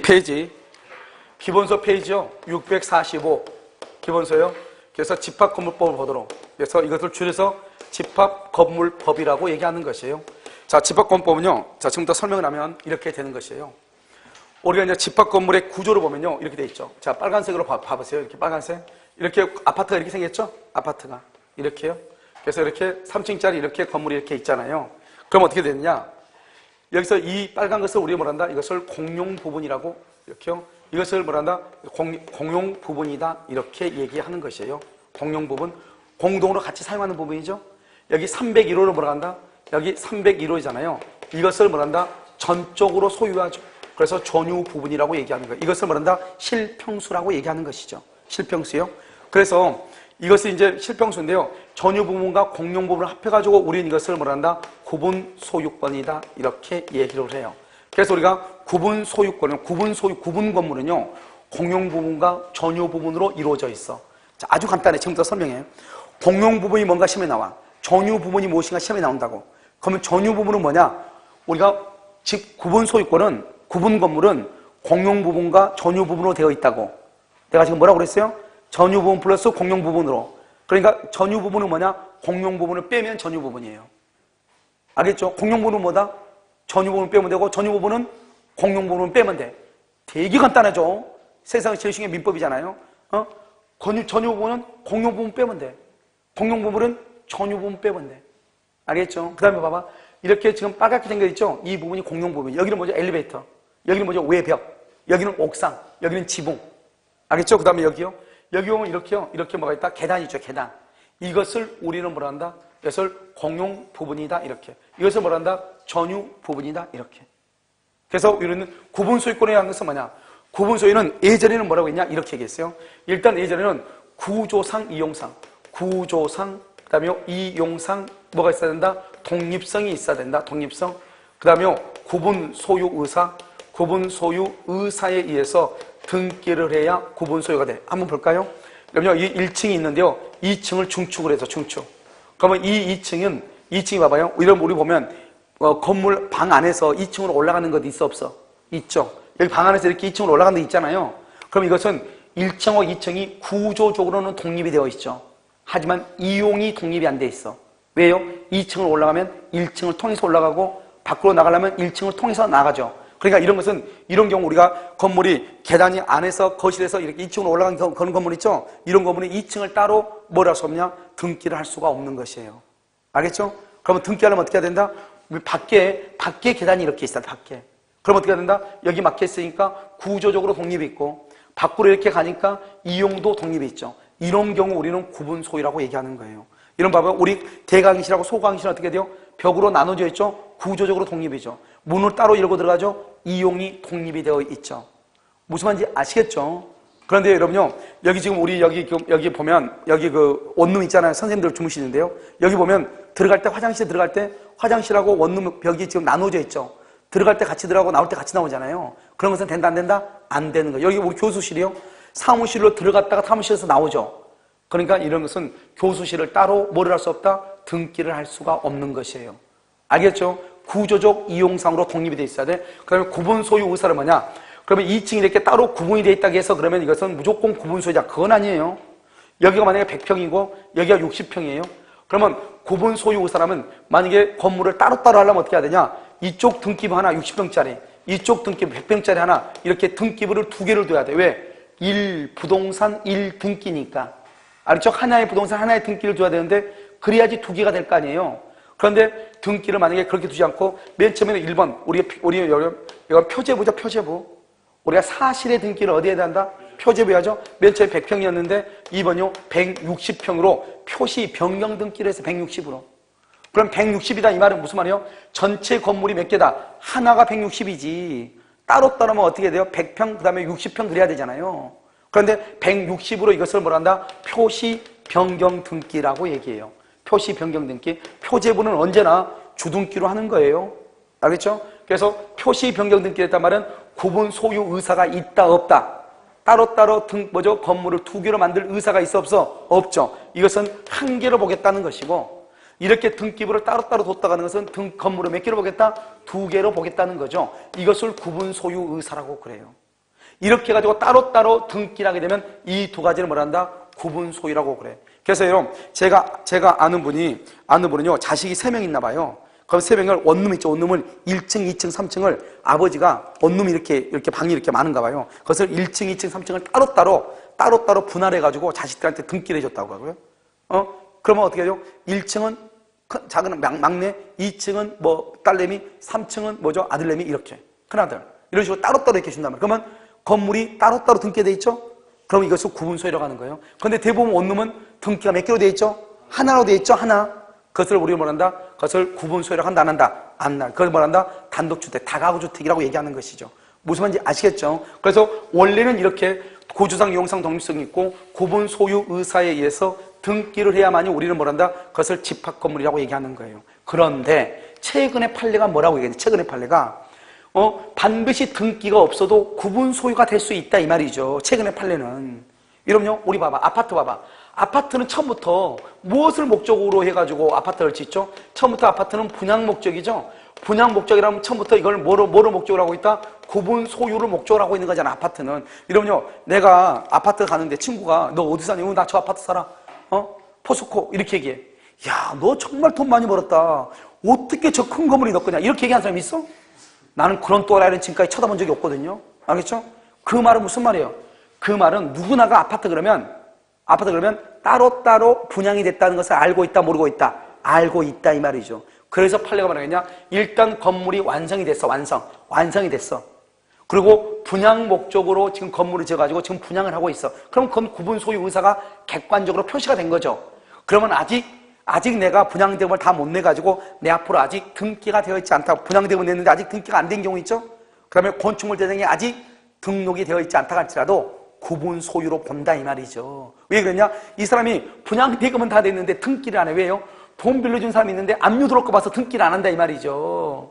페이지 기본서 페이지요 645 기본서요. 그래서 집합건물법을 보도록, 그래서 이것을 줄여서 집합건물법이라고 얘기하는 것이에요. 자, 집합건물법은요, 자, 지금부터 설명을 하면 이렇게 되는 것이에요. 우리가 이제 집합건물의 구조를 보면요, 이렇게 돼 있죠. 자, 빨간색으로 봐보세요. 이렇게 빨간색. 이렇게 아파트가 이렇게 생겼죠? 아파트가 이렇게요. 그래서 이렇게 3층짜리 이렇게 건물이 이렇게 있잖아요. 그럼 어떻게 되느냐? 여기서 이 빨간 것을 우리가 뭐란다? 이것을 공용 부분이라고, 이렇게요. 이것을 뭐란다? 공용 부분이다. 이렇게 얘기하는 것이에요. 공용 부분. 공동으로 같이 사용하는 부분이죠. 여기 301호를 뭐라 한다? 여기 301호잖아요. 이것을 뭐란다? 전적으로 소유하죠. 그래서 전유 부분이라고 얘기하는 거예요. 이것을 뭐란다? 실평수라고 얘기하는 것이죠. 실평수요. 그래서 이것은 이제 실평수인데요. 전유 부분과 공용 부분을 합해가지고 우리는 이것을 뭐란다? 구분 소유권이다. 이렇게 얘기를 해요. 그래서 우리가 구분 소유권은, 구분 건물은요, 공용 부분과 전유 부분으로 이루어져 있어. 자, 아주 간단해. 지금부터 설명해. 공용 부분이 뭔가 시험에 나와. 전유 부분이 무엇인가 시험에 나온다고. 그러면 전유 부분은 뭐냐? 우리가 즉 구분 소유권은, 구분 건물은 공용 부분과 전유 부분으로 되어 있다고. 내가 지금 뭐라고 그랬어요? 전유 부분 플러스 공용 부분으로. 그러니까 전유 부분은 뭐냐? 공용 부분을 빼면 전유 부분이에요. 알겠죠? 공용 부분은 뭐다? 전유 부분을 빼면 되고, 전유 부분은 공용 부분을 빼면 돼. 되게 간단하죠? 세상에 제일 중요한 민법이잖아요. 전유 부분은 공용 부분 빼면 돼. 공용 부분은 전유 부분 빼면 돼. 알겠죠? 그 다음에 봐봐. 이렇게 지금 빨갛게 생겨있죠? 이 부분이 공용 부분. 여기는 뭐죠? 엘리베이터. 여기는 뭐죠? 외벽. 여기는 옥상. 여기는 지붕. 알겠죠? 그 다음에 여기요. 여기 보면 이렇게요. 이렇게 뭐가 있다? 계단이 있죠, 계단. 이것을 우리는 뭐라 한다? 이것을 공용 부분이다. 이렇게. 이것을 뭐라 한다? 전유 부분이다. 이렇게. 그래서 우리는 구분 소유권에 대한 것은 뭐냐? 구분 소유는 예전에는 뭐라고 했냐? 이렇게 얘기했어요. 일단 예전에는 구조상, 이용상. 구조상, 그 다음에 이용상, 뭐가 있어야 된다? 독립성이 있어야 된다. 독립성. 그 다음에 구분 소유 의사. 구분 소유 의사에 의해서 등기를 해야 구분 소유가 돼. 한번 볼까요? 그러면 이 1층이 있는데요. 2층을 중축을 해서 중축. 그러면 이 2층이 봐봐요. 이런 우리 보면 건물 방 안에서 2층으로 올라가는 것 있어 없어? 있죠. 여기 방 안에서 이렇게 2층으로 올라가는 데 있잖아요. 그럼 이것은 1층과 2층이 구조적으로는 독립이 되어 있죠. 하지만 이용이 독립이 안 돼 있어. 왜요? 2층을 올라가면 1층을 통해서 올라가고 밖으로 나가려면 1층을 통해서 나가죠. 그러니까 이런 것은, 이런 경우 우리가 건물이 계단이 안에서 거실에서 이렇게 2층으로 올라간 그런 건물 있죠? 이런 건물은 2층을 따로 뭘 할 수 없냐? 등기를 할 수가 없는 것이에요. 알겠죠? 그러면 등기하려면 어떻게 해야 된다? 밖에 계단이 이렇게 있어, 밖에. 그럼 어떻게 해야 된다? 여기 막혀 있으니까 구조적으로 독립이 있고, 밖으로 이렇게 가니까 이용도 독립이 있죠. 이런 경우 우리는 구분 소유라고 얘기하는 거예요. 이런 봐봐요. 우리 대강의실하고 소강의실은 어떻게 돼요? 벽으로 나눠져 있죠? 구조적으로 독립이죠. 문을 따로 열고 들어가죠? 이용이 독립이 되어 있죠. 무슨 말인지 아시겠죠? 그런데 여러분요, 여기 지금 우리 여기 보면, 여기 그 원룸 있잖아요. 선생님들 주무시는데요. 여기 보면 들어갈 때, 화장실에 들어갈 때 화장실하고 원룸 벽이 지금 나눠져 있죠. 들어갈 때 같이 들어가고 나올 때 같이 나오잖아요. 그런 것은 된다, 안 된다? 안 되는 거예요. 여기 우리 교수실이요. 사무실로 들어갔다가 사무실에서 나오죠. 그러니까 이런 것은 교수실을 따로 뭐를 할 수 없다? 등기를 할 수가 없는 것이에요. 알겠죠? 구조적 이용상으로 독립이 돼 있어야 돼. 그러면 구분 소유 의사는 뭐냐? 그러면 2층이 이렇게 따로 구분이 돼 있다고 해서 그러면 이것은 무조건 구분 소유자. 그건 아니에요. 여기가 만약에 100평이고 여기가 60평이에요. 그러면 구분 소유 의사라면 만약에 건물을 따로따로 하려면 어떻게 해야 되냐? 이쪽 등기부 하나 60평짜리, 이쪽 등기부 100평짜리 하나, 이렇게 등기부를 2개를 둬야 돼. 왜? 1부동산 1등기니까. 알죠? 하나의 부동산 하나의 등기를 둬야 되는데 그래야지 2개가 될 거 아니에요. 그런데 등기를 만약에 그렇게 두지 않고 맨 처음에는 1번, 이건 표제부죠, 표제부. 우리가 사실의 등기를 어디에 한다? 표제부 해야죠. 맨 처음에 100평이었는데 2번요, 160평으로 표시 변경 등기를 해서 160으로. 그럼 160이다 이 말은 무슨 말이에요? 전체 건물이 몇 개다? 하나가 160이지. 따로따로 하면 어떻게 돼요? 100평, 그 다음에 60평 그래야 되잖아요. 그런데 160으로 이것을 뭘 한다? 표시 변경 등기라고 얘기해요. 표시 변경 등기. 표제부는 언제나 주등기로 하는 거예요. 알겠죠? 그래서 표시 변경 등기를 했단 말은 구분 소유 의사가 있다 없다 따로따로 건물을 두 개로 만들 의사가 있어 없어? 없죠. 이것은 한 개로 보겠다는 것이고, 이렇게 등기부를 따로따로 뒀다가 하는 것은 건물을 몇 개로 보겠다? 두 개로 보겠다는 거죠. 이것을 구분 소유 의사라고 그래요. 이렇게 해가지고 따로따로 등기를 하게 되면 이 두 가지를 뭐라 한다? 구분 소유라고 그래. 그래서 여러분, 제가 아는 분은요, 자식이 3명 있나 봐요. 그럼 3명을 원룸 있죠. 원룸을 1층, 2층, 3층을 아버지가 원룸이 이렇게 방이 이렇게 많은가 봐요. 그것을 1층, 2층, 3층을 따로따로 분할해가지고 자식들한테 등기를 해줬다고 하고요. 그러면 어떻게 하죠? 1층은 작은 막내, 2층은 뭐 딸내미, 3층은 뭐죠? 아들내미 이렇게. 큰아들. 이런 식으로 따로따로 이렇게 준단 말이에요. 그러면 건물이 따로따로 등기돼 있죠? 그럼 이것을 구분소유라고 하는 거예요. 그런데 대부분 원룸은 등기가 몇 개로 돼 있죠? 하나로 돼 있죠? 하나. 그것을 우리가 뭐란다? 그것을 구분소유라고 한다, 안 한다? 안 한다. 그걸 뭐란다? 단독주택, 다가구주택이라고 얘기하는 것이죠. 무슨 말인지 아시겠죠? 그래서 원래는 이렇게 구조상, 이용상, 독립성이 있고 구분소유 의사에 의해서 등기를 해야만이 우리는 뭐란다? 그것을 집합건물이라고 얘기하는 거예요. 그런데 최근의 판례가 뭐라고 얘기하냐? 최근의 판례가 반드시 등기가 없어도 구분소유가 될 수 있다 이 말이죠. 최근의 판례는. 여러분요, 우리 봐봐. 아파트 봐봐. 아파트는 처음부터 무엇을 목적으로 해가지고 아파트를 짓죠? 처음부터 아파트는 분양 목적이죠. 분양 목적이라면 처음부터 이걸 뭐로 목적으로 하고 있다? 구분 소유를 목적으로 하고 있는 거잖아, 아파트는. 여러분요, 내가 아파트 가는데 친구가 너 어디 사냐? 나 저 아파트 살아. 포스코. 이렇게 얘기해. 야, 너 정말 돈 많이 벌었다. 어떻게 저 큰 건물이 너 거냐? 이렇게 얘기하는 사람이 있어? 나는 그런 또라이를 지금까지 쳐다본 적이 없거든요. 알겠죠? 그 말은 무슨 말이에요? 그 말은 누구나가 아파트 그러면 따로따로 분양이 됐다는 것을 알고 있다, 모르고 있다? 알고 있다 이 말이죠. 그래서 판례가 뭐라겠냐? 일단 건물이 완성이 됐어. 완성이 됐어. 그리고 분양 목적으로 지금 건물을 지어가지고 지금 분양을 하고 있어. 그럼 그건 구분 소유 의사가 객관적으로 표시가 된 거죠. 그러면 아직 내가 분양대금을 다 못 내가지고 내 앞으로 아직 등기가 되어 있지 않다. 분양대금을 냈는데 아직 등기가 안 된 경우 있죠? 그 다음에 건축물 대장이 아직 등록이 되어 있지 않다 할지라도 구분 소유로 본다 이 말이죠. 왜 그러냐? 이 사람이 분양대금은 다 됐는데 등기를 안 해. 왜요? 돈 빌려준 사람이 있는데 압류 들어올 거 봐서 등기를 안 한다 이 말이죠.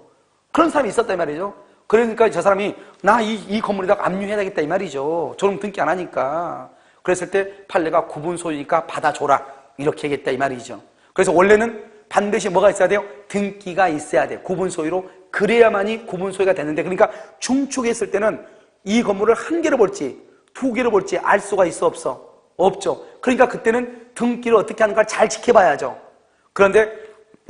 그런 사람이 있었다 이 말이죠. 그러니까 저 사람이 나 이 건물에다가 압류해야 되겠다 이 말이죠. 저럼 등기 안 하니까. 그랬을 때 판례가 구분 소유니까 받아줘라 이렇게 하겠다 이 말이죠. 그래서 원래는 반드시 뭐가 있어야 돼요? 등기가 있어야 돼요. 구분 소유로. 그래야만이 구분 소유가 되는데, 그러니까 중축했을 때는 이 건물을 한 개로 볼지 두 개로 볼지 알 수가 있어 없어? 없죠. 그러니까 그때는 등기를 어떻게 하는가를 잘 지켜봐야죠. 그런데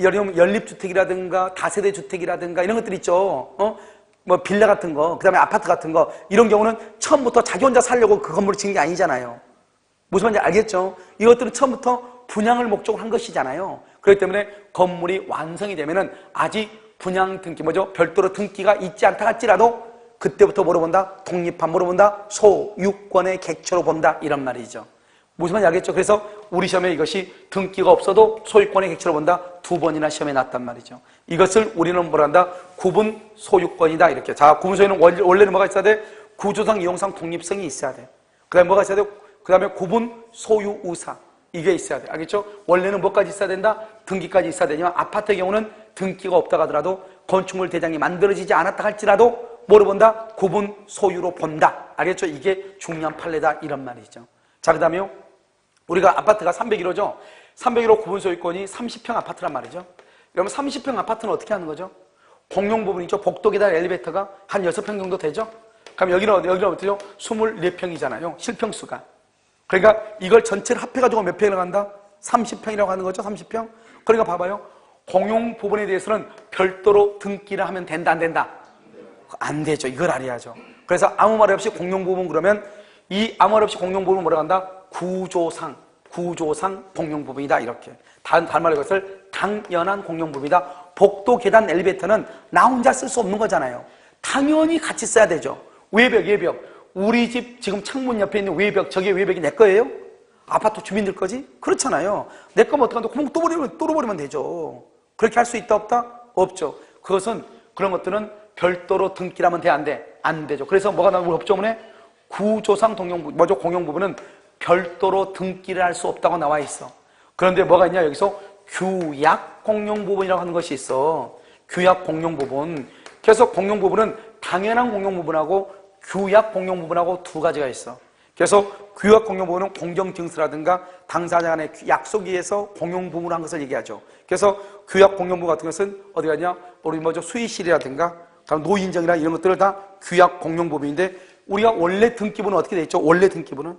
연립주택이라든가 다세대 주택이라든가 이런 것들 있죠. 뭐 빌라 같은 거, 그 다음에 아파트 같은 거, 이런 경우는 처음부터 자기 혼자 살려고 그 건물을 지은 게 아니잖아요. 무슨 말인지 알겠죠? 이것들은 처음부터 분양을 목적으로 한 것이잖아요. 그렇기 때문에 건물이 완성이 되면은 아직 분양 등기, 별도로 등기가 있지 않다 할지라도 그때부터 뭐로 본다? 독립한 뭐로 본다? 소유권의 객체로 본다 이런 말이죠. 무슨 말인지 알겠죠? 그래서 우리 시험에 이것이 등기가 없어도 소유권의 객체로 본다. 2번이나 시험에 났단 말이죠. 이것을 우리는 뭐라 한다? 구분 소유권이다 이렇게. 자, 구분 소유는 원래는 뭐가 있어야 돼? 구조상, 이용상 독립성이 있어야 돼. 그 다음에 뭐가 있어야 돼? 그 다음에 구분 소유 의사. 이게 있어야 돼. 알겠죠? 원래는 뭐까지 있어야 된다? 등기까지 있어야 되지만 아파트의 경우는 등기가 없다고 하더라도 건축물 대장이 만들어지지 않았다 할지라도 뭐로 본다? 구분 소유로 본다. 알겠죠? 이게 중요한 판례다 이런 말이죠. 자, 그 다음에요. 우리가 아파트가 301호죠? 301호 구분 소유권이 30평 아파트란 말이죠. 그러면 30평 아파트는 어떻게 하는 거죠? 공용 부분이죠. 복도 계단 엘리베이터가 한 6평 정도 되죠? 그럼 여기는 어떻게요? 24평이잖아요. 실평수가. 그러니까 이걸 전체를 합해가지고 몇 평이라고 한다? 30평이라고 하는 거죠. 30평. 그러니까 봐봐요. 공용 부분에 대해서는 별도로 등기를 하면 된다, 안 된다? 안 되죠. 이걸 알아야죠. 그래서 아무 말 없이 공용 부분 그러면 이 아무 말 없이 공용 부분을 뭐라고 한다? 구조상 공용 부분이다 이렇게. 다른 말로 이것을 당연한 공용 부분이다. 복도 계단 엘리베이터는 나 혼자 쓸 수 없는 거잖아요. 당연히 같이 써야 되죠. 외벽. 우리 집 지금 창문 옆에 있는 외벽, 저게 외벽이 내 거예요? 아파트 주민들 거지? 그렇잖아요. 내 거면 어떡한데 구멍 뚫어버리면 되죠. 그렇게 할 수 있다 없다? 없죠. 그런 것들은 별도로 등기를 하면 돼, 안 돼? 안 되죠. 그래서 뭐가 나오고 법조문에 구조상 공용 부분은 별도로 등기를 할 수 없다고 나와 있어. 그런데 뭐가 있냐? 여기서 규약 공용 부분이라고 하는 것이 있어. 규약 공용 부분. 그래서 공용 부분은 당연한 공용 부분하고 규약 공용 부분하고 두 가지가 있어. 그래서 규약공용부분은 공정증서라든가 당사자 간의 약속에 의해서 공용부문을 한 것을 얘기하죠. 그래서 규약공용부 같은 것은 어디 가냐? 우리 뭐죠? 수의실이라든가 노인정이나 이런 것들을 다 규약공용부문인데 우리가 원래 등기부는 어떻게 돼 있죠? 원래 등기부는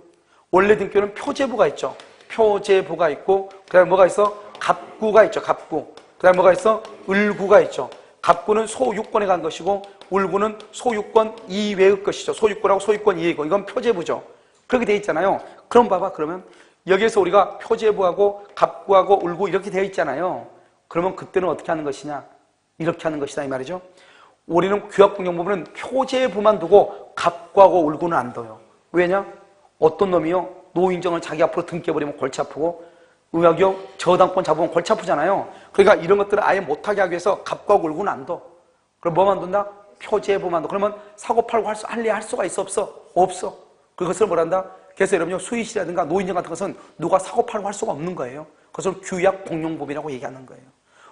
표제부가 있죠. 표제부가 있고 그다음에 뭐가 있어? 갑구가 있죠. 갑구. 그다음에 뭐가 있어? 을구가 있죠. 갑구는 소유권에 간 것이고 을구는 소유권 이외의 것이죠. 소유권하고 소유권 이외의 것. 이건 표제부죠. 그렇게 돼 있잖아요. 그럼 봐봐. 그러면 여기에서 우리가 표제부하고 갑구하고 을구 이렇게 되어 있잖아요. 그러면 그때는 어떻게 하는 것이냐? 이렇게 하는 것이다 이 말이죠. 우리는 규약공용부문은 표제부만 두고 갑구하고 을구는 안 둬요. 왜냐? 어떤 놈이요? 노인정을 자기 앞으로 등겨버리면 골치 아프고 의학이요? 저당권 잡으면 골치 아프잖아요. 그러니까 이런 것들을 아예 못하게 하기 위해서 갑구하고 을구는 안 둬. 그럼 뭐만 둔다? 표제부만 둬. 그러면 사고 팔고 할 수가 있어 없어? 없어. 그것을 뭐란다? 그래서 여러분요 수의실이라든가 노인정 같은 것은 누가 사고 팔고 할 수가 없는 거예요. 그것을 규약공용법이라고 얘기하는 거예요.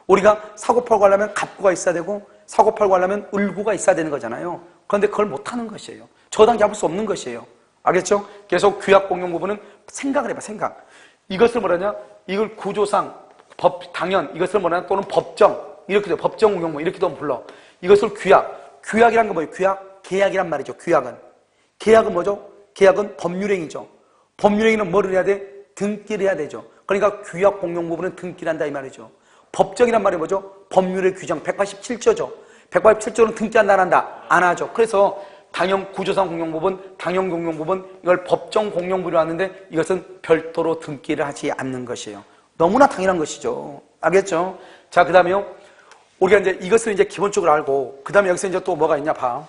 우리가 사고 팔고 하려면 갑구가 있어야 되고 사고 팔고 하려면 을구가 있어야 되는 거잖아요. 그런데 그걸 못하는 것이에요. 저당 잡을 수 없는 것이에요. 알겠죠? 그래서 규약공용법은 생각을 해봐. 생각. 이것을 뭐라냐? 이걸 구조상 당연 이것을 뭐라냐? 또는 법정 이렇게도 법정공용법 이렇게도 불러. 이것을 규약이란 건 뭐예요? 계약이란 말이죠. 계약은 뭐죠? 계약은 법률행위죠. 법률행위는 뭐를 해야 돼? 등기를 해야 되죠. 그러니까 규약공용부문은 등기를 한다 이 말이죠. 법정이란 말이 뭐죠? 법률의 규정 187조죠. 187조는 등기한다 안 한다? 안 하죠. 그래서 당연 구조상 공용부분, 당연 공용부분 이걸 법정 공용부로 하는데 이것은 별도로 등기를 하지 않는 것이에요. 너무나 당연한 것이죠. 알겠죠? 자, 그 다음에요. 우리가 이제 이것을 이제 기본적으로 알고 그 다음에 여기서 이제 또 뭐가 있냐 봐.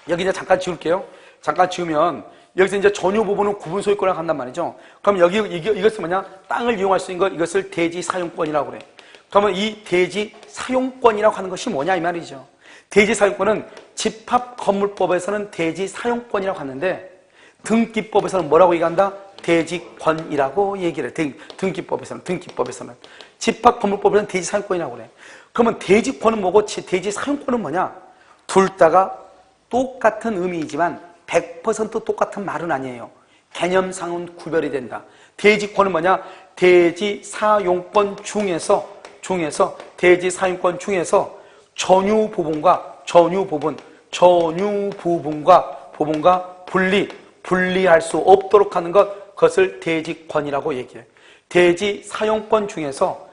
여기 이제 잠깐 지울게요. 잠깐 지우면 여기서 이제 전유 부분은 구분 소유권을 한단 말이죠. 그럼 여기 이것은 뭐냐? 땅을 이용할 수 있는 것 이것을 대지 사용권이라고 그래. 그러면 이 대지 사용권이라고 하는 것이 뭐냐 이 말이죠. 대지 사용권은 집합건물법에서는 대지 사용권이라고 하는데 등기법에서는 뭐라고 얘기한다? 대지권이라고 얘기를 해. 등기법에서는 집합건물법에서는 대지 사용권이라고 그래. 그러면 대지권은 뭐고 대지 사용권은 뭐냐? 둘 다가 똑같은 의미이지만 100% 똑같은 말은 아니에요. 개념상은 구별이 된다. 대지권은 뭐냐? 대지 사용권 중에서 대지 사용권 중에서 전유 부분과 분리할 수 없도록 하는 그것을 대지권이라고 얘기해요. 대지 사용권 중에서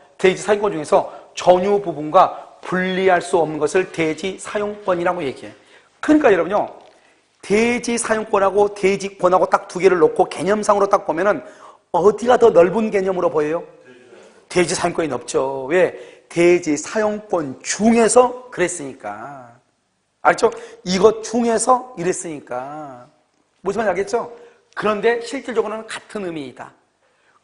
전유 부분과 분리할 수 없는 것을 대지 사용권이라고 얘기해요. 그러니까 여러분요, 대지 사용권하고 대지권하고 딱 두 개를 놓고 개념상으로 딱 보면은 어디가 더 넓은 개념으로 보여요? 대지 사용권이 넓죠. 왜? 대지 사용권 중에서 그랬으니까. 알죠? 이것 중에서 이랬으니까. 무슨 말인지 알겠죠? 그런데 실질적으로는 같은 의미이다.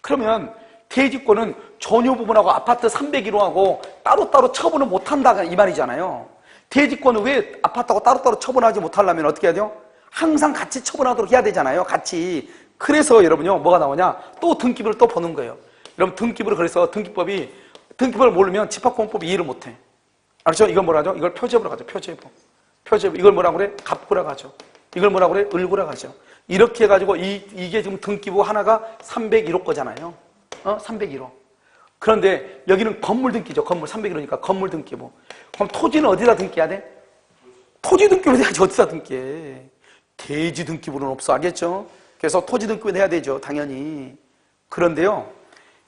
그러면 대지권은 전유 부분하고 아파트 301호하고 따로따로 처분을 못한다 이 말이잖아요. 대지권은 왜 아파트하고 따로따로 처분하지 못하려면 어떻게 해야 돼요? 항상 같이 처분하도록 해야 되잖아요. 같이. 그래서 여러분요 뭐가 나오냐? 또 등기부를 또 보는 거예요. 여러분 등기부를 그래서 등기부를 모르면 집합공법이 이해를 못해. 알죠? 이걸 뭐라 하죠? 이걸 표제부라고 하죠. 표제부. 이걸 뭐라고 그래? 갑구라고 하죠. 이걸 뭐라고 그래? 을구라고 하죠. 이렇게 해가지고 이게 지금 등기부 하나가 301호 거잖아요. 301호. 그런데 여기는 건물 등기죠. 건물 301호니까 건물 등기부. 그럼 토지는 어디다 등기해야 돼? 토지 등기부 해야지 어디다 등기해. 대지 등기부는 없어. 알겠죠? 그래서 토지 등기부 해야 되죠. 당연히. 그런데요.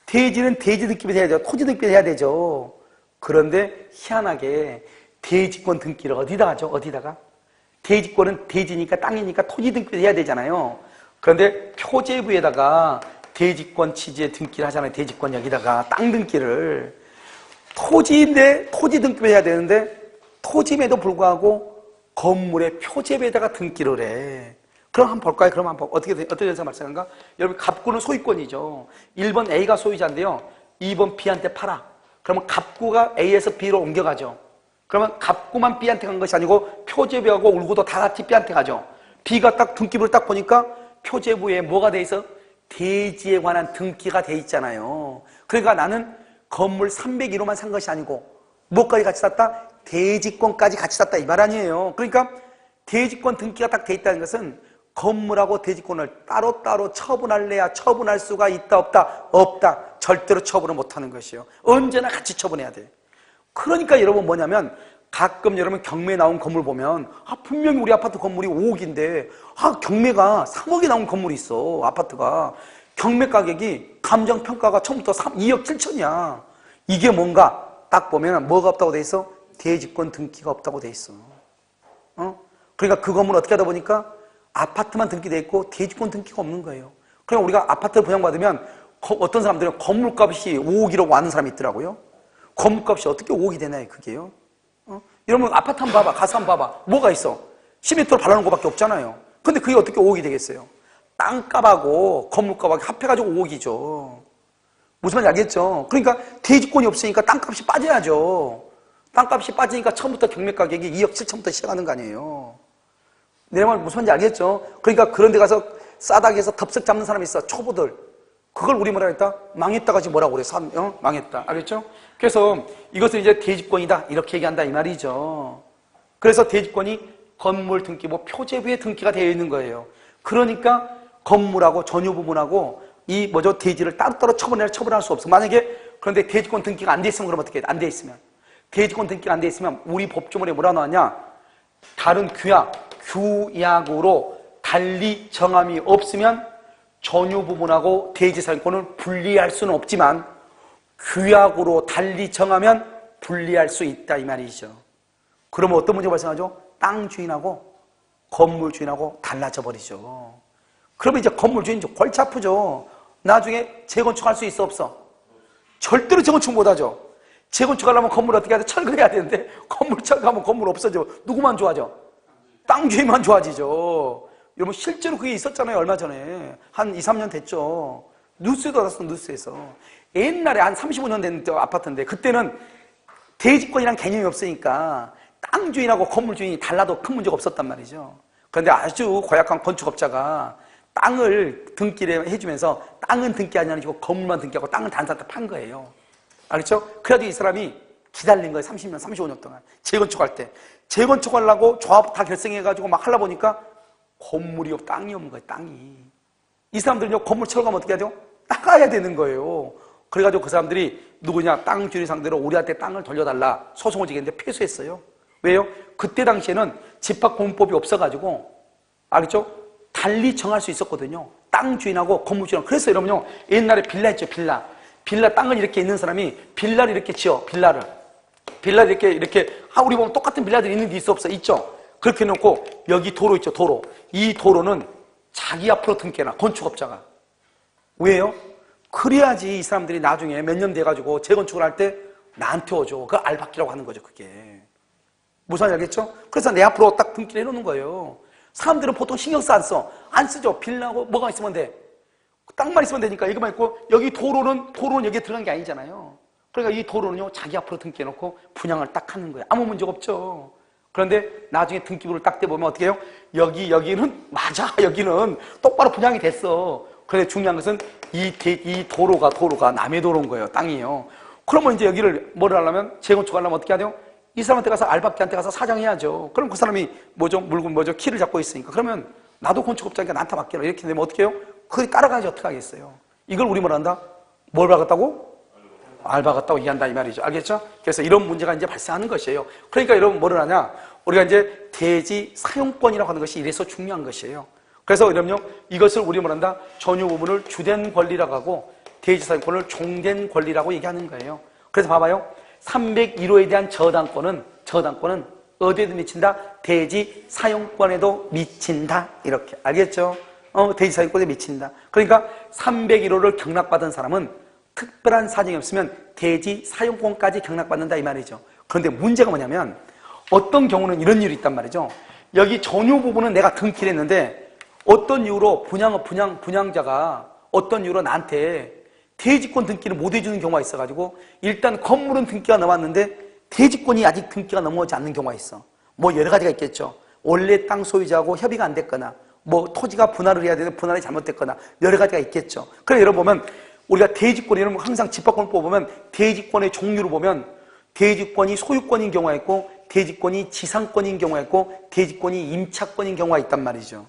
대지는 대지 등기부 해야 되죠. 토지 등기부 해야 되죠. 그런데 희한하게 대지권 등기를 어디다 하죠? 어디다가? 대지권은 대지니까 땅이니까 토지 등기부 해야 되잖아요. 그런데 표제부에다가 대지권 취지에 등기를 하잖아요. 대지권 여기다가 땅 등기를. 토지인데 토지 등기부 해야 되는데 토지임에도 불구하고 건물의 표제부에다가 등기를 해. 그럼 한번 볼까요? 그럼 한번 어떻게 돼서 말씀한가? 여러분 갑구는 소유권이죠. 1번 A가 소유자인데요. 2번 B한테 팔아. 그러면 갑구가 A에서 B로 옮겨가죠. 그러면 갑구만 B한테 간 것이 아니고 표제부하고 을구도 다 같이 B한테 가죠. B가 딱 등기부를 딱 보니까 표제부에 뭐가 돼 있어? 대지에 관한 등기가 돼 있잖아요. 그러니까 나는 건물 301호만 산 것이 아니고 뭐까지 같이 샀다? 대지권까지 같이 샀다 이 말 아니에요. 그러니까 대지권 등기가 딱 돼 있다는 것은 건물하고 대지권을 따로따로 처분할래야 처분할 수가 있다 없다? 없다. 절대로 처분을 못하는 것이에요. 언제나 같이 처분해야 돼. 그러니까 여러분 뭐냐면 가끔 여러분 경매 나온 건물 보면 분명히 우리 아파트 건물이 5억인데 경매가 3억에 나온 건물이 있어. 아파트가 경매 가격이 감정평가가 처음부터 2억 7천이야. 이게 뭔가 딱 보면 뭐가 없다고 돼 있어? 대지권 등기가 없다고 돼 있어. 그러니까 그 건물 어떻게 하다 보니까 아파트만 등기돼 있고 대지권 등기가 없는 거예요. 그러니까 우리가 아파트를 분양받으면 어떤 사람들은 건물값이 5억이라고 아는 사람이 있더라고요. 건물값이 어떻게 5억이 되나요, 그게요? 여러분 아파트 한번 봐봐. 가서 한번 봐봐. 뭐가 있어? 시멘트로 발라놓은 거밖에 없잖아요. 근데 그게 어떻게 5억이 되겠어요? 땅값하고 건물값하고 합해가지고 5억이죠. 무슨 말인지 알겠죠? 그러니까 대지권이 없으니까 땅값이 빠져야죠. 땅값이 빠지니까 처음부터 경매 가격이 2억 7천부터 시작하는 거 아니에요. 내 말 무슨 말인지 알겠죠? 그러니까 그런 데 가서 싸다기에서 덥석 잡는 사람이 있어. 초보들. 그걸 우리 뭐라 했다? 망했다가 지금 뭐라고 그래? 망했다. 알겠죠? 그래서 이것은 이제 대지권이다. 이렇게 얘기한다. 이 말이죠. 그래서 대지권이 건물 등기, 표제부에 등기가 되어 있는 거예요. 그러니까 건물하고 전유 부분하고 대지를 따로따로 처분할 수 없어. 만약에 그런데 대지권 등기가 안 돼 있으면 그럼 어떻게 해? 안 돼 있으면. 대지권 등기가 안 돼 있으면 우리 법조문에 뭐라 나왔냐? 다른 규약으로 달리 정함이 없으면 전유 부분하고 대지 사용권을 분리할 수는 없지만 규약으로 달리 정하면 분리할 수 있다 이 말이죠. 그러면 어떤 문제가 발생하죠? 땅 주인하고 건물 주인하고 달라져 버리죠. 그러면 이제 건물 주인 골치 아프죠. 나중에 재건축할 수 있어 없어? 절대로 재건축 못하죠. 재건축하려면 건물 어떻게 해야 돼? 철거해야 되는데 건물 철거하면 건물 없어져. 누구만 좋아져? 땅 주인만 좋아지죠. 여러분 실제로 그게 있었잖아요. 얼마 전에 한 2, 3년 됐죠. 뉴스에도 나왔어. 뉴스에서 옛날에 한 35년 된 아파트인데 그때는 대지권이란 개념이 없으니까 땅 주인하고 건물 주인이 달라도 큰 문제가 없었단 말이죠. 그런데 아주 고약한 건축업자가 땅을 등기를 해주면서 땅은 등기하지 않고 건물만 등기하고 땅은 다른 사람한테 판 거예요. 알겠죠? 그래가지고 이 사람이 기다린 거예요. 30년, 35년 동안. 재건축할 때. 재건축하려고 조합 다 결성해가지고 막 하려 보니까 건물이 없고 땅이 없는 거예요. 땅이. 이 사람들은요 건물 철거하면 어떻게 해야 돼요? 나가야 되는 거예요. 그래가지고 그 사람들이 누구냐 땅 주인 상대로 우리한테 땅을 돌려달라 소송을 지겠는데 패소했어요. 왜요? 그때 당시에는 집합공법이 없어가지고 알겠죠? 달리 정할 수 있었거든요. 땅 주인하고 건물 주인하고. 그래서 여러분요 옛날에 빌라 있죠. 빌라 땅을 이렇게 있는 사람이 빌라를 이렇게 지어. 빌라를 이렇게 우리 보면 똑같은 빌라들이 있는 게 있어 없어? 있죠. 그렇게 해놓고 여기 도로 있죠. 도로. 이 도로는 자기 앞으로 등기해놔. 건축업자가. 왜요? 그래야지 이 사람들이 나중에 몇 년 돼가지고 재건축을 할 때 나한테 오죠. 그 알박기라고 하는 거죠. 그게. 무슨 말인지 알겠죠? 그래서 내 앞으로 딱 등기를 해놓는 거예요. 사람들은 보통 신경 안 써. 안 쓰죠. 빌라고 뭐가 있으면 돼. 땅만 있으면 되니까 이거만 있고 여기 도로는 여기에 들어간 게 아니잖아요. 그러니까 이 도로는요 자기 앞으로 등기해놓고 분양을 딱 하는 거예요. 아무 문제가 없죠. 그런데 나중에 등기부를 딱 떼보면 어떻게 해요? 여기는 맞아. 여기는 똑바로 분양이 됐어. 그런데 중요한 것은 이 도로가 남의 도로인 거예요. 땅이에요. 그러면 이제 여기를 뭐를 하려면 재건축하려면 어떻게 해야 돼요? 이 사람한테 가서 알박기한테 가서 사장해야죠. 그럼 그 사람이 물건 키를 잡고 있으니까 그러면 나도 건축업자니까 나한테 맡겨라. 이렇게 되면 어떻게 해요? 그게 따라가야지 어떻게 하겠어요? 이걸 우리 뭐라 한다? 뭘 박았다고? 알박았다고 얘기한다 이 말이죠. 알겠죠? 그래서 이런 문제가 이제 발생하는 것이에요. 그러니까 여러분 뭐를 하냐? 우리가 이제 대지 사용권이라고 하는 것이 이래서 중요한 것이에요. 그래서 여러분요 이것을 우리 뭐라 한다? 전유 부분을 주된 권리라고 하고 대지 사용권을 종된 권리라고 얘기하는 거예요. 그래서 봐봐요. 301호에 대한 저당권은 어디에도 미친다? 대지 사용권에도 미친다. 이렇게. 알겠죠? 대지 사용권에 미친다. 그러니까 301호를 경락받은 사람은 특별한 사정이 없으면 대지 사용권까지 경락받는다 이 말이죠. 그런데 문제가 뭐냐면 어떤 경우는 이런 일이 있단 말이죠. 여기 전유 부분은 내가 등기를 했는데 어떤 이유로 분양자가 어떤 이유로 나한테 대지권 등기를 못 해주는 경우가 있어가지고 일단 건물은 등기가 넘었는데 대지권이 아직 등기가 넘어오지 않는 경우가 있어. 뭐 여러 가지가 있겠죠. 원래 땅 소유자하고 협의가 안 됐거나 뭐 토지가 분할을 해야 되는데 분할이 잘못됐거나 여러 가지가 있겠죠. 그래서 여러분 보면 우리가 대지권, 여러분 항상 집합권을 뽑으면 대지권의 종류를 보면 대지권이 소유권인 경우가 있고 대지권이 지상권인 경우가 있고 대지권이 임차권인 경우가 있단 말이죠.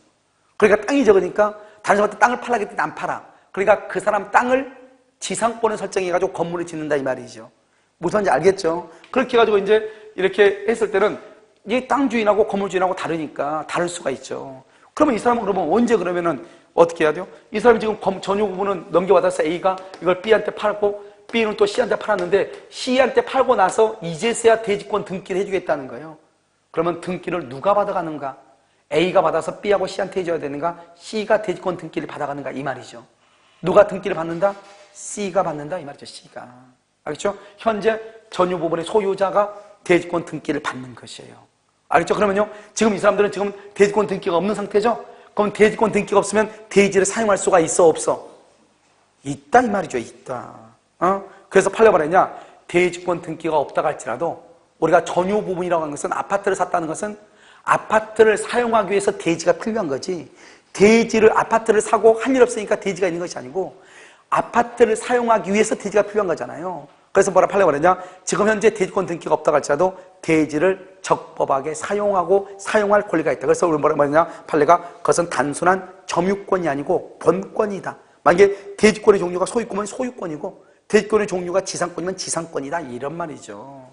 그러니까 땅이 적으니까 다른 사람한테 땅을 팔라고 했더니 안 팔아. 그러니까 그 사람 땅을 지상권에 설정해가지고 건물을 짓는다 이 말이죠. 무슨 말인지 알겠죠? 그렇게 해가지고 이제 이렇게 했을 때는 이 땅 주인하고 건물 주인하고 다르니까 다를 수가 있죠. 그러면 이 사람은 그러면 언제 그러면은 어떻게 해야 돼요? 이 사람이 지금 전유 부분은 넘겨받아서 A가 이걸 B한테 팔고 B는 또 C한테 팔았는데 C한테 팔고 나서 이제서야 대지권 등기를 해주겠다는 거예요. 그러면 등기를 누가 받아가는가? A가 받아서 B하고 C한테 해줘야 되는가? C가 대지권 등기를 받아가는가? 이 말이죠. 누가 등기를 받는다? C가 받는다 이 말이죠. C가. 알겠죠? 현재 전유 부분의 소유자가 대지권 등기를 받는 것이에요. 알겠죠? 그러면요, 지금 이 사람들은 지금 대지권 등기가 없는 상태죠? 그럼 대지권 등기가 없으면 대지를 사용할 수가 있어, 없어? 있다 이 말이죠. 있다. 그래서 팔려버렸냐? 대지권 등기가 없다고 할지라도 우리가 전유 부분이라고 하는 것은 아파트를 샀다는 것은 아파트를 사용하기 위해서 대지가 필요한 거지, 아파트를 사고 할 일 없으니까 대지가 있는 것이 아니고 아파트를 사용하기 위해서 대지가 필요한 거잖아요. 그래서 뭐라 팔려버렸냐? 지금 현재 대지권 등기가 없다고 할지라도 대지를 적법하게 사용할 권리가 있다. 그래서 우리 뭐라 말하냐? 판례가 그것은 단순한 점유권이 아니고 본권이다. 만약에 대지권의 종류가 소유권이면 소유권이고 대지권의 종류가 지상권이면 지상권이다. 이런 말이죠.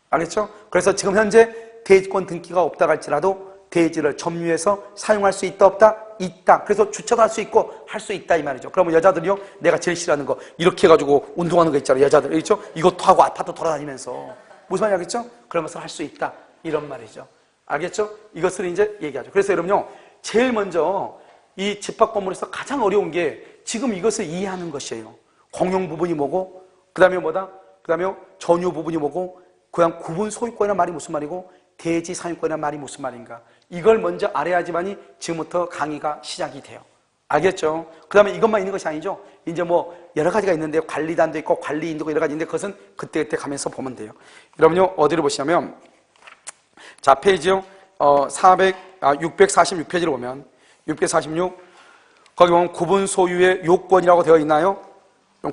알겠죠? 그래서 지금 현재 대지권 등기가 없다고 할지라도 대지를 점유해서 사용할 수 있다 없다? 있다. 그래서 주차도 할 수 있고 할 수 있다 이 말이죠. 그러면 여자들이요, 내가 제일 싫어하는 거 이렇게 해가지고 운동하는 거 있잖아요. 여자들 있죠? 이것도 하고 아파트 돌아다니면서 무슨 말인지 알겠죠? 그러면서 할 수 있다 이런 말이죠. 알겠죠? 이것을 이제 얘기하죠. 그래서 여러분요, 제일 먼저 이 집합 건물에서 가장 어려운 게 지금 이것을 이해하는 것이에요. 공용 부분이 뭐고, 그 다음에 뭐다? 그 다음에 전유 부분이 뭐고, 그냥 구분 소유권이라는 말이 무슨 말이고, 대지 사용권이라는 말이 무슨 말인가, 이걸 먼저 알아야지만이 지금부터 강의가 시작이 돼요. 알겠죠? 그 다음에 이것만 있는 것이 아니죠. 이제 뭐 여러 가지가 있는데 관리단도 있고 관리인도 있고 여러 가지 있는데 그것은 그때그때 가면서 보면 돼요. 여러분요, 어디를 보시냐면, 자, 페이지요, 646페이지를 보면 646, 거기 보면 구분 소유의 요건이라고 되어 있나요?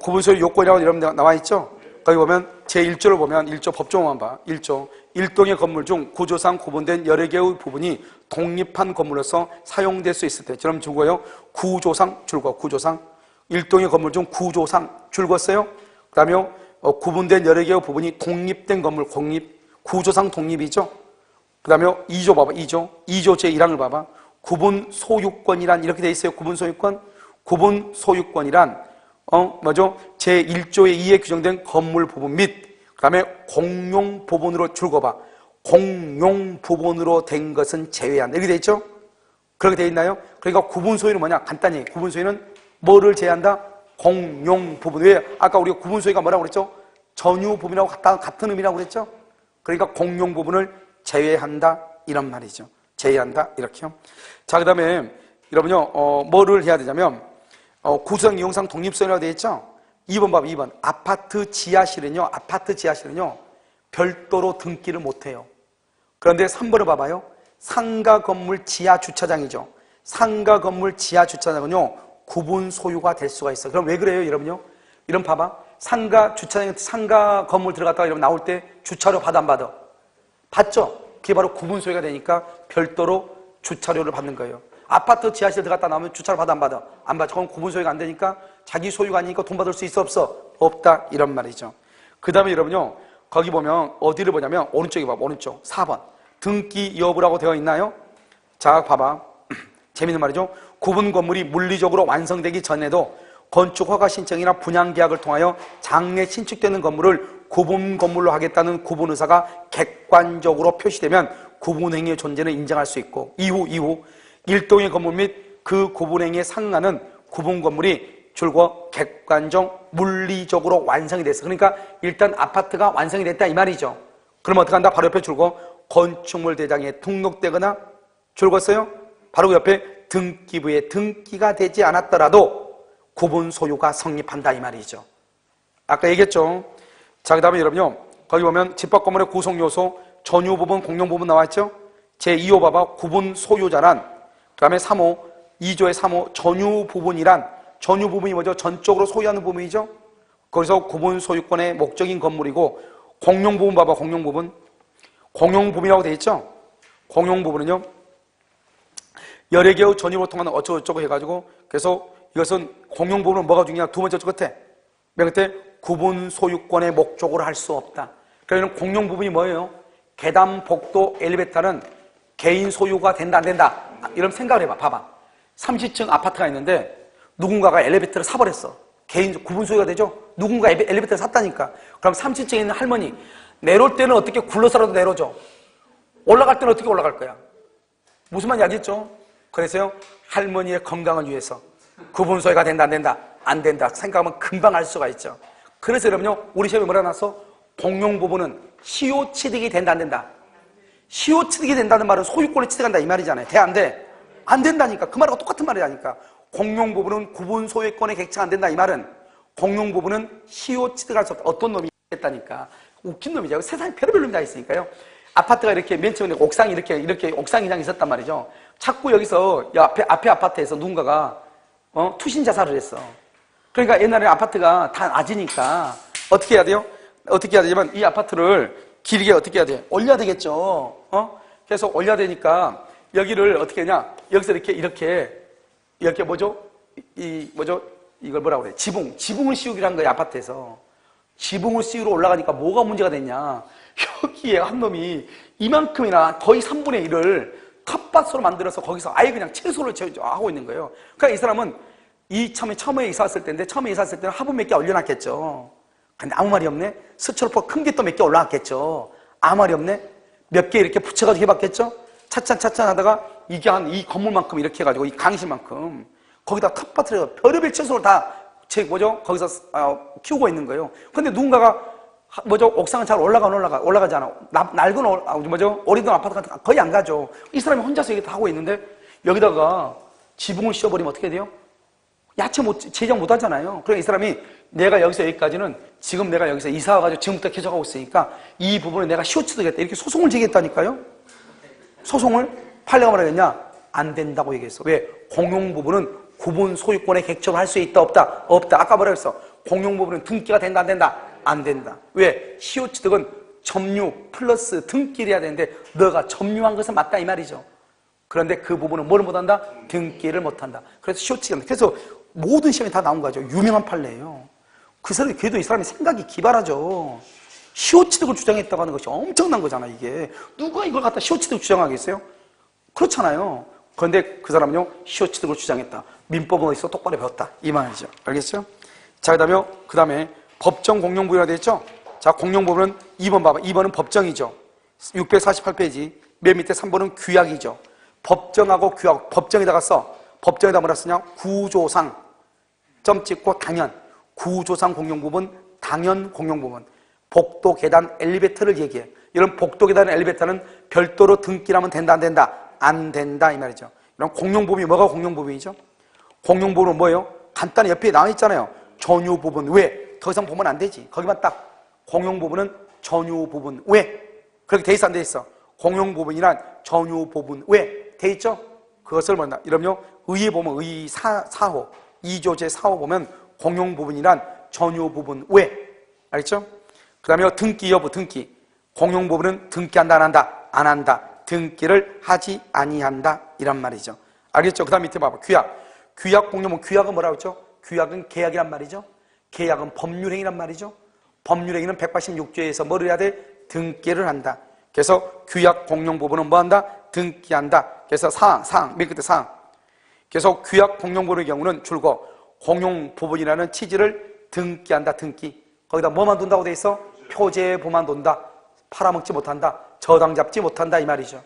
구분 소유 요건이라고 여러분 나와 있죠? 거기 보면 제1조를 보면 1조 법조문만 봐. 1조. 일동의 건물 중 구조상 구분된 여러 개의 부분이 독립한 건물로서 사용될 수 있을 때, 저럼 줄거요. 구조상 줄거. 구조상. 일동의 건물 중 구조상 줄거어요. 그 다음에 구분된 여러 개의 부분이 독립된 건물, 구조상 독립이죠. 그 다음에 2조 봐봐. 2조 제1항을 봐봐. 구분 소유권이란 이렇게 돼 있어요. 구분 소유권. 구분 소유권이란 뭐죠? 제1조의 2에 규정된 건물 부분 및 그 다음에 공용 부분으로 줄거봐. 공용 부분으로 된 것은 제외한다. 이렇게 돼 있죠? 그렇게 돼 있나요? 그러니까 구분 소유는 뭐냐? 간단히 구분 소유는 뭐를 제외한다? 공용 부분. 왜? 아까 우리가 구분 소유가 뭐라고 그랬죠? 전유 부분하고 같은 의미라고 그랬죠? 그러니까 공용 부분을 제외한다 이런 말이죠. 제외한다 이렇게요. 자, 그 다음에 여러분요, 뭐를 해야 되냐면 구성 이용상 독립소유라고 되어 있죠? 2번 봐봐. 2번. 아파트 지하실은요 별도로 등기를 못해요. 그런데 3번을 봐봐요. 상가 건물 지하 주차장이죠. 상가 건물 지하 주차장은요 구분 소유가 될 수가 있어요. 그럼 왜 그래요, 여러분요? 이런 봐봐. 상가 주차장, 상가 건물 들어갔다가 여러분 나올 때 주차료 받아 안 받아? 받죠? 그게 바로 구분 소유가 되니까 별도로 주차료를 받는 거예요. 아파트 지하실 들어갔다 나오면 주차료 받아 안 받아? 안 받아. 그건 구분 소유가 안 되니까 자기 소유가 아니니까 돈 받을 수 있어 없어? 없다 이런 말이죠. 그 다음에 여러분요, 거기 보면 어디를 보냐면 오른쪽에 봐봐. 오른쪽 4번 등기 여부라고 되어 있나요? 자, 봐봐. 재밌는 말이죠. 구분 건물이 물리적으로 완성되기 전에도 건축 허가 신청이나 분양 계약을 통하여 장래 신축되는 건물을 구분 건물로 하겠다는 구분 의사가 객관적으로 표시되면 구분 행위의 존재는 인정할 수 있고, 이후 일동의 건물 및 그 구분 행위에 상응하는 구분 건물이 줄거 객관적 물리적으로 완성이 됐어. 그러니까 일단 아파트가 완성이 됐다 이 말이죠. 그럼 어떻게 한다? 바로 옆에 줄거 건축물 대장에 등록되거나 줄거 써요. 바로 그 옆에 등기부에 등기가 되지 않았더라도 구분 소유가 성립한다 이 말이죠. 아까 얘기했죠. 자, 그 다음에 여러분요, 거기 보면 집합 건물의 구성 요소 전유 부분, 공용 부분 나와있죠. 제2호 봐봐. 구분 소유자란, 그 다음에 3호 2조의 3호 전유 부분이란, 전유 부분이 뭐죠? 전적으로 소유하는 부분이죠. 거기서 구분 소유권의 목적인 건물이고, 공용 부분 봐봐. 공용 부분. 공용 부분이라고 되어 있죠. 공용 부분은요, 열의 개의 전입으로 통하는 어쩌고저쩌고 해가지고, 그래서 이것은 공용부분은 뭐가 중요하냐? 두 번째 끝에 맨 끝에 구분 소유권의 목적으로 할 수 없다. 그러면 공용 부분이 뭐예요? 계단, 복도, 엘리베이터는 개인 소유가 된다 안 된다? 이런 생각을 해봐. 봐봐. 30층 아파트가 있는데 누군가가 엘리베이터를 사버렸어. 개인 구분 소유가 되죠? 누군가 엘리베이터를 샀다니까. 그럼 30층에 있는 할머니 내려올 때는 어떻게 굴러서라도 내려줘? 올라갈 때는 어떻게 올라갈 거야? 무슨 말인지 알겠죠? 그래서요, 할머니의 건강을 위해서 구분 소유가 된다 안 된다? 안 된다 생각하면 금방 알 수가 있죠. 그래서 여러분요, 우리 시험에 뭐라 나왔어? 공용 부분은 시효 취득이 된다 안 된다? 시효 취득이 된다는 말은 소유권을 취득한다 이 말이잖아요. 돼 안 돼? 안 된다니까. 그 말하고 똑같은 말이라니까. 공용 부분은 구분 소유권의 객체가 안 된다 이 말은 공용 부분은 시효 취득할 수 없다. 어떤 놈이 했다니까. 웃긴 놈이죠. 세상에 별의별 놈이 다 있으니까요. 아파트가 이렇게 맨 처음에 옥상이 이렇게 옥상 이상 있었단 말이죠. 자꾸 여기서 앞에 아파트에서 누군가가 투신 자살을 했어. 그러니까 옛날에 아파트가 다 낮으니까 어떻게 해야 돼요? 어떻게 해야 되냐면 이 아파트를 길게 어떻게 해야 돼? 올려야 되겠죠. 그래서 올려야 되니까 여기를 어떻게 하냐? 여기서 이렇게 뭐죠? 이걸 뭐라고 그래? 지붕을 씌우기로 한 거야, 아파트에서. 지붕을 씌우러 올라가니까 뭐가 문제가 됐냐? 여기에 한 놈이 이만큼이나 거의 3분의 1을 텃밭으로 만들어서 거기서 아예 그냥 채소를 하고 있는 거예요. 그러니까 이 사람은 처음에 이사 왔을 때인데 처음에 이사 왔을 때는 화분 몇 개 올려놨겠죠. 근데 아무 말이 없네. 스티로폼 큰 게 또 몇 개 올라왔겠죠. 아무 말이 없네. 몇 개 이렇게 붙여가지고 해봤겠죠. 차찬 하다가 이게 한 이 건물만큼 이렇게 해가지고 이 강실만큼 거기다 텃밭을 별의별 채소를 다 거기서 키우고 있는 거예요. 근데 누군가가 옥상은 잘 올라가지 않아. 낡은 오래된 아파트 같은 거 거의 안 가죠. 이 사람이 혼자서 이게 다 하고 있는데 여기다가 지붕을 씌워버리면 어떻게 돼요? 제작 못 하잖아요. 그러니까 이 사람이 내가 여기서 여기까지는 지금 내가 여기서 이사 와가지고 지금부터 계속하고 있으니까 이 부분을 내가 시효 취득했다. 이렇게 소송을 제기했다니까요. 소송을 판례가 뭐라 했냐? 안 된다고 얘기했어. 왜? 공용 부분은 구분 소유권의 객체로 할 수 있다 없다? 없다. 아까 뭐라 했어? 공용 부분은 등기가 된다 안 된다? 안 된다. 왜? 시효 취득은 점유 플러스 등기를 해야 되는데 너가 점유한 것은 맞다 이 말이죠. 그런데 그 부분은 뭘 못한다? 등기를 못한다. 그래서 시효 취득. 그래서 모든 시험에 다 나온 거죠. 유명한 판례예요. 그 사람이 그래도 이 사람이 생각이 기발하죠. 시효 취득을 주장했다고 하는 것이 엄청난 거잖아 이게. 누가 이걸 갖다 시효 취득 주장하겠어요? 그렇잖아요. 그런데 그 사람은요 시효 취득을 주장했다. 민법은 어디서 똑바로 배웠다 이 말이죠. 알겠죠? 자, 그 다음에 법정 공용부위라고 되어 있죠? 자, 공용부위는 2번 봐봐. 2번은 법정이죠. 648페이지 맨 밑에 3번은 규약이죠. 법정하고 규약, 법정에다가 법정에다 뭐라 쓰냐? 구조상 점 찍고 당연. 구조상 공용부분, 당연 공용부분. 복도, 계단, 엘리베이터를 얘기해. 이런 복도, 계단, 엘리베이터는 별도로 등기하면 된다 안 된다? 안 된다 이 말이죠. 이런 공용부분이 뭐가 공용부분이죠? 공용부분은 뭐예요? 간단히 옆에 나와 있잖아요. 전유부분 왜? 더 이상 보면 안 되지. 거기만 딱 공용부분은 전유부분 왜? 그렇게 돼 있어 안 돼 있어? 공용부분이란 전유부분 왜? 돼 있죠? 그것을 뭐냐? 이러면요 의에 보면 의 4호 2조 제4호 보면 공용부분이란 전유부분 왜? 알겠죠? 그 다음에 등기 여부 등기. 공용부분은 등기한다 안 한다? 안 한다. 등기를 하지 아니한다 이란 말이죠. 알겠죠? 그 다음 밑에 봐봐. 규약 공용부분. 규약은 뭐라고 했죠? 규약은 계약이란 말이죠. 계약은 법률행위란 말이죠. 법률행위는 186조에서 뭐를 해야 돼? 등기를 한다. 그래서 규약 공용부분은 뭐 한다? 등기한다. 그래서 사항, 맨 끝에 사항. 그래서 규약 공용부분의 경우는 줄거 공용부분이라는 취지를 등기한다. 등기. 거기다 뭐만 둔다고 돼 있어? 표제보만 둔다. 팔아먹지 못한다. 저당 잡지 못한다 이 말이죠.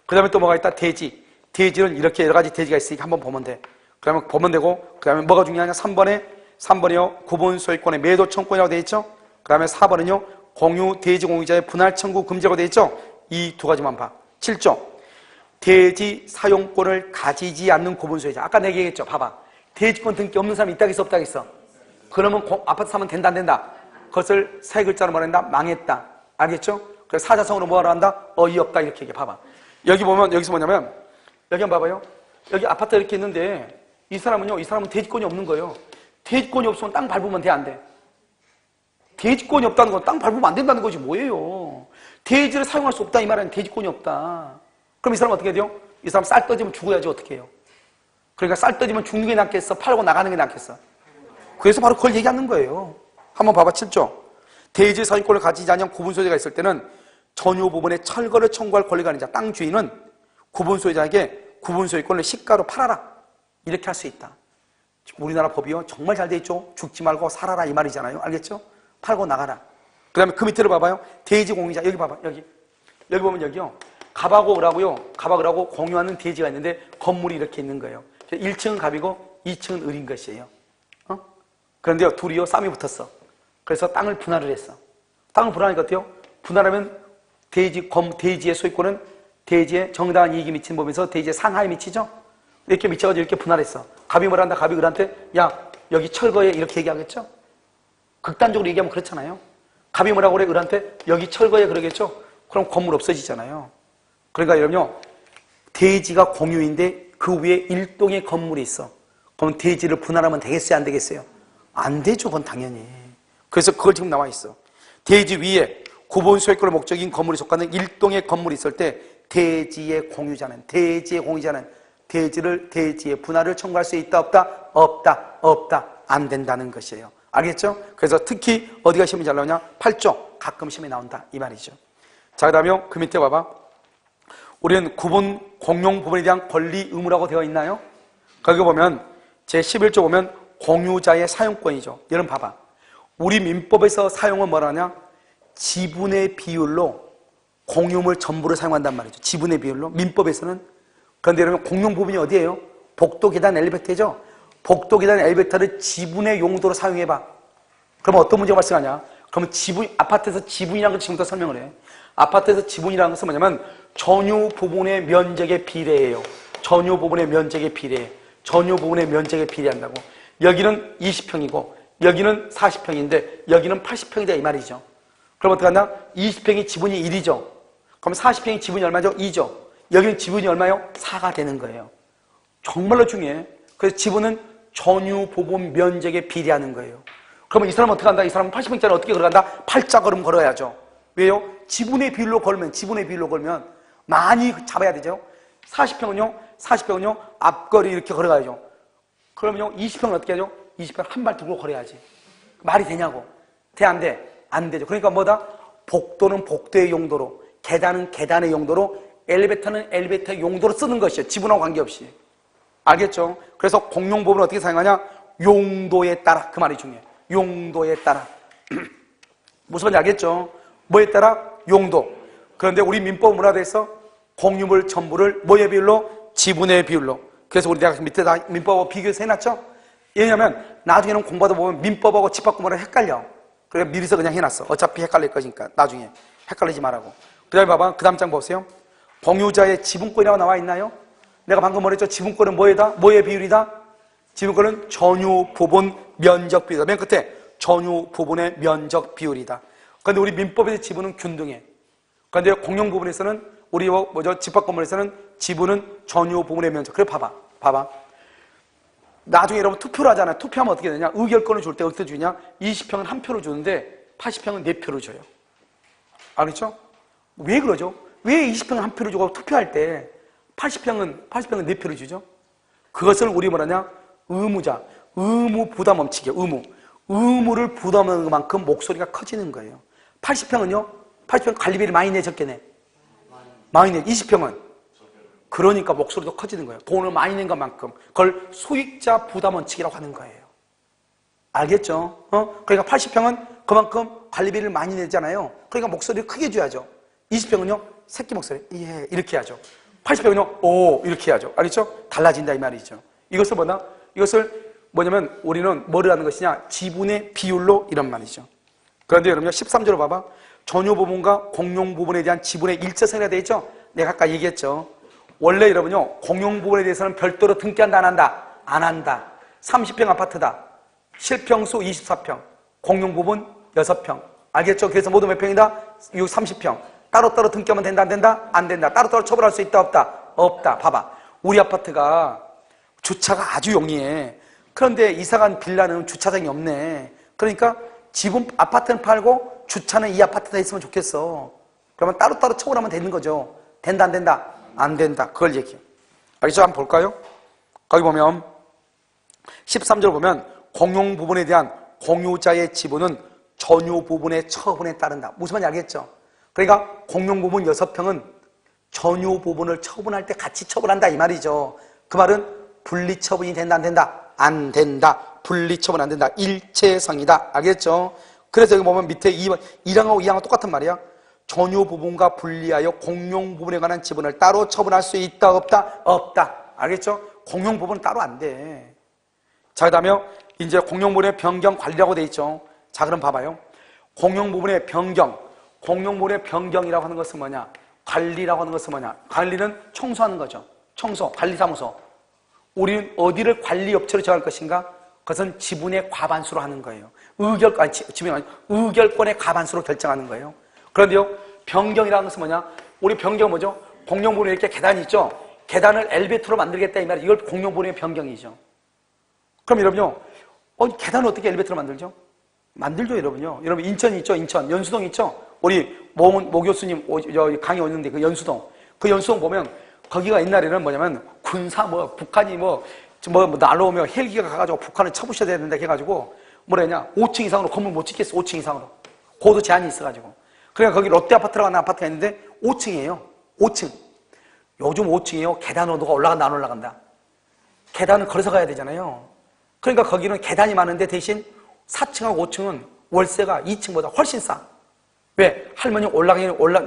그 다음에 또 뭐가 있다? 대지. 대지는 이렇게 여러 가지 대지가 있으니까 한번 보면 돼. 그러면 보면 되고, 그 다음에 뭐가 중요하냐? 3번이요. 구분 소유권의 매도 청구권이라고 되어 있죠? 그 다음에 4번은요. 공유 대지 공유자의 분할 청구 금지라고 되어 있죠? 이 두 가지만 봐. 7조. 대지 사용권을 가지지 않는 구분 소유자. 아까 내가 얘기했죠? 봐봐. 대지권 등기 없는 사람이 있다겠어? 없다겠어? 그러면 아파트 사면 된다 안 된다? 그것을 세 글자로 말한다? 망했다. 알겠죠? 그래서 사자성어로 뭐하러 한다? 어이없다 이렇게 얘기해. 봐봐. 여기 보면 여기서 뭐냐면 여기 한번 봐봐요. 여기 아파트 이렇게 있는데 이 사람은 대지권이 없는 거예요. 대지권이 없으면 땅 밟으면 돼 안 돼? 대지권이 없다는 건 땅 밟으면 안 된다는 거지 뭐예요. 대지를 사용할 수 없다 이 말은 대지권이 없다. 그럼 이 사람은 어떻게 해야 돼요? 이 사람 쌀 떠지면 죽어야지 어떻게 해요? 그러니까 쌀 떠지면 죽는 게 낫겠어? 팔고 나가는 게 낫겠어? 그래서 바로 그걸 얘기하는 거예요. 한번 봐봐. 7조. 대지의 사유권을 가지지 않은 구분 소유자가 있을 때는 전유 부분에 철거를 청구할 권리가 있는 자, 땅 주인은 구분 소유자에게 구분 소유권을 시가로 팔아라. 이렇게 할 수 있다. 우리나라 법이요. 정말 잘 돼 있죠. 죽지 말고 살아라 이 말이잖아요. 알겠죠? 팔고 나가라. 그 다음에 그 밑으로 봐봐요. 대지 공유자. 여기 봐봐. 여기 보면 여기요. 갑하고 을하고요. 갑하고 을하고 공유하는 대지가 있는데 건물이 이렇게 있는 거예요. 1층은 갑이고 2층은 을인 것이에요. 그런데요. 둘이요. 쌈이 붙었어. 그래서 땅을 분할을 했어. 땅을 분할하니까 어때요? 분할하면 대지의 소유권은 대지에 정당한 이익이 미친 법에서 대지의 상하에 미치죠? 이렇게 미쳐가지고 이렇게 분할했어. 갑이 뭘 한다? 갑이 을한테 야 여기 철거해 이렇게 얘기하겠죠? 극단적으로 얘기하면 그렇잖아요. 갑이 뭐라고 그래? 을한테 여기 철거해 그러겠죠? 그럼 건물 없어지잖아요. 그러니까 여러분요. 대지가 공유인데 그 위에 일동의 건물이 있어. 그럼 대지를 분할하면 되겠어요? 안 되겠어요? 안 되죠. 그건 당연히. 그래서 그걸 지금 나와 있어. 대지 위에 구분 소유권의 목적인 건물이 속하는 일동의 건물이 있을 때 대지의 공유자는 대지의 분할을 청구할 수 있다 없다? 없다. 안 된다는 것이에요. 알겠죠? 그래서 특히 어디가 시험이 잘 나오냐? 8조 가끔 시험에 나온다 이 말이죠. 자, 그 다음에 그 밑에 봐봐. 우리는 구분 공용 부분에 대한 권리 의무라고 되어 있나요? 거기 보면 제11조 보면 공유자의 사용권이죠. 여러분 봐봐. 우리 민법에서 사용은 뭐라냐? 지분의 비율로 공유물 전부를 사용한단 말이죠. 지분의 비율로 민법에서는. 그런데 여러분 공용 부분이 어디예요? 복도, 계단, 엘리베이터죠. 복도, 계단, 엘리베이터를 지분의 용도로 사용해봐. 그러면 어떤 문제가 발생하냐? 그러면 아파트에서 지분이라는 걸 지금부터 설명을 해. 아파트에서 지분이라는 것은 뭐냐면 전유 부분의 면적의 비례예요. 전유 부분의 면적의 비례. 전유 부분의 면적에 비례한다고. 여기는 20평이고 여기는 40평인데 여기는 80평이다 이 말이죠. 그럼 어떻게 하냐? 20평이 지분이 1이죠. 그럼 40평이 지분이 얼마죠? 2죠. 여기는 지분이 얼마요? 4가 되는 거예요. 정말로 중요해. 그래서 지분은 전유 부분 면적에 비례하는 거예요. 그러면 이 사람은 어떻게 한다? 이 사람은 80평짜리 어떻게 걸어간다? 팔자걸음 걸어야죠. 왜요? 지분의 비율로 걸면 많이 잡아야 되죠. 40평은요 앞거리 이렇게 걸어가야죠. 그러면요 20평은 어떻게 하죠? 20평 한 발 들고 걸어야지. 말이 되냐고. 돼 안 돼? 안 되죠. 그러니까 뭐다? 복도는 복도의 용도로, 계단은 계단의 용도로, 엘리베이터는 엘리베이터의 용도로 쓰는 것이에요. 지분하고 관계없이. 알겠죠? 그래서 공용법은 어떻게 사용하냐? 용도에 따라. 그 말이 중요해요. 용도에 따라. 무슨 말인지 알겠죠? 뭐에 따라? 용도. 그런데 우리 민법 문화에 있어 공유물 전부를 뭐의 비율로? 지분의 비율로. 그래서 우리 대학 밑에 다 민법하고 비교해서 해놨죠? 왜냐면 나중에는 공부하다 보면 민법하고 집합구문을 헷갈려. 그러니까 미리서 그냥 해놨어. 어차피 헷갈릴 거니까 나중에 헷갈리지 말라고. 그 다음에 봐봐. 그 다음 장 보세요. 공유자의 지분권이라고 나와 있나요? 내가 방금 말했죠. 지분권은 뭐에다? 뭐의 비율이다? 지분권은 전유 부분 면적 비율이다. 맨 끝에 전유 부분의 면적 비율이다. 그런데 우리 민법에서 지분은 균등해. 그런데 공용 부분에서는 우리 집합 건물에서는 지분은 전유 부분의 면적. 그래 봐봐. 나중에 여러분 투표를 하잖아요. 투표하면 어떻게 되냐? 의결권을 줄 때 어떻게 주냐? 20평은 한 표를 주는데 80평은 4표를 줘요. 알겠죠? 왜 그러죠? 왜 20평은 한 표를 주고 투표할 때 80평은 4표를 주죠? 그것을 우리 뭐라냐? 의무 부담 없이게 의무를 부담하는 만큼 목소리가 커지는 거예요. 80평은 관리비를 많이 내 적게 내? 많이 내. 20평은 그러니까 목소리도 커지는 거예요. 돈을 많이 낸 것만큼. 그걸 소익자 부담 원칙이라고 하는 거예요. 알겠죠? 그러니까 80평은 그만큼 관리비를 많이 내잖아요. 그러니까 목소리를 크게 줘야죠. 20평은요, 새끼 목소리, 예, 이렇게 하죠. 80평은요, 오, 이렇게 하죠. 알겠죠? 달라진다, 이 말이죠. 이것을 뭐냐면, 우리는 뭐를 하는 것이냐? 지분의 비율로 이런 말이죠. 그런데 여러분요, 13절로 봐봐. 전유 부분과 공용 부분에 대한 지분의 일체성이라 되어 있죠? 내가 아까 얘기했죠. 원래 여러분요, 공용 부분에 대해서는 별도로 등기한다, 안 한다? 안 한다. 30평 아파트다. 실평수 24평. 공용 부분 6평. 알겠죠? 그래서 모두 몇 평이다? 30평. 따로따로 등기하면 된다, 안 된다? 안 된다. 따로따로 처벌할 수 있다, 없다? 없다. 봐봐. 우리 아파트가 주차가 아주 용이해. 그런데 이사간 빌라는 주차장이 없네. 그러니까 지분 아파트는 팔고 주차는 이 아파트에 있으면 좋겠어. 그러면 따로따로 처벌하면 되는 거죠. 된다, 안 된다? 안 된다. 그걸 얘기해요. 알겠죠? 한번 볼까요? 거기 보면 13절 보면 공용 부분에 대한 공유자의 지분은 전유 부분의 처분에 따른다. 무슨 말인지 알겠죠? 그러니까 공용 부분 6평은 전유 부분을 처분할 때 같이 처분한다 이 말이죠. 그 말은 분리 처분이 된다 안 된다? 안 된다. 분리 처분 안 된다. 일체성이다. 알겠죠? 그래서 여기 보면 밑에 1항하고 2항하고 똑같은 말이야. 전유 부분과 분리하여 공용 부분에 관한 지분을 따로 처분할 수 있다 없다? 없다. 알겠죠? 공용 부분은 따로 안 돼. 자, 그 다음에 이제 공용 부분의 변경 관리라고 돼 있죠. 자, 그럼 봐봐요. 공용 부분의 변경. 공용 부분의 변경이라고 하는 것은 뭐냐? 관리라고 하는 것은 뭐냐? 관리는 청소하는 거죠. 청소, 관리사무소. 우리는 어디를 관리업체로 정할 것인가? 그것은 지분의 과반수로 하는 거예요. 의결권의 과반수로 결정하는 거예요. 그런데요, 변경이라는 것은 뭐냐? 우리 변경은 뭐죠? 공용 부분에 이렇게 계단이 있죠? 계단을 엘리베이터로 만들겠다 이 말이에요. 이걸 공용 부분의 변경이죠. 그럼 여러분요, 계단을 어떻게 엘리베이터로 만들죠? 만들죠, 여러분요. 여러분, 인천이 있죠, 인천. 연수동 있죠? 우리 모 교수님 강의 오는데 그 연수동. 그 연수동 보면 거기가 옛날에는 뭐냐면 북한이 날아오면 헬기가 가가지고 북한을 쳐부셔야 되는데 해가지고 뭐라냐 5층 이상으로 건물 못 짓겠어. 5층 이상으로. 고도 제한이 있어가지고. 그러니까 거기 롯데 아파트라고 하는 아파트가 있는데 5층이에요. 5층. 요즘 5층이에요. 계단으로 누가 올라간다 안 올라간다. 계단은 걸어서 가야 되잖아요. 그러니까 거기는 계단이 많은데 대신 4층하고 5층은 월세가 2층보다 훨씬 싸. 왜? 할머니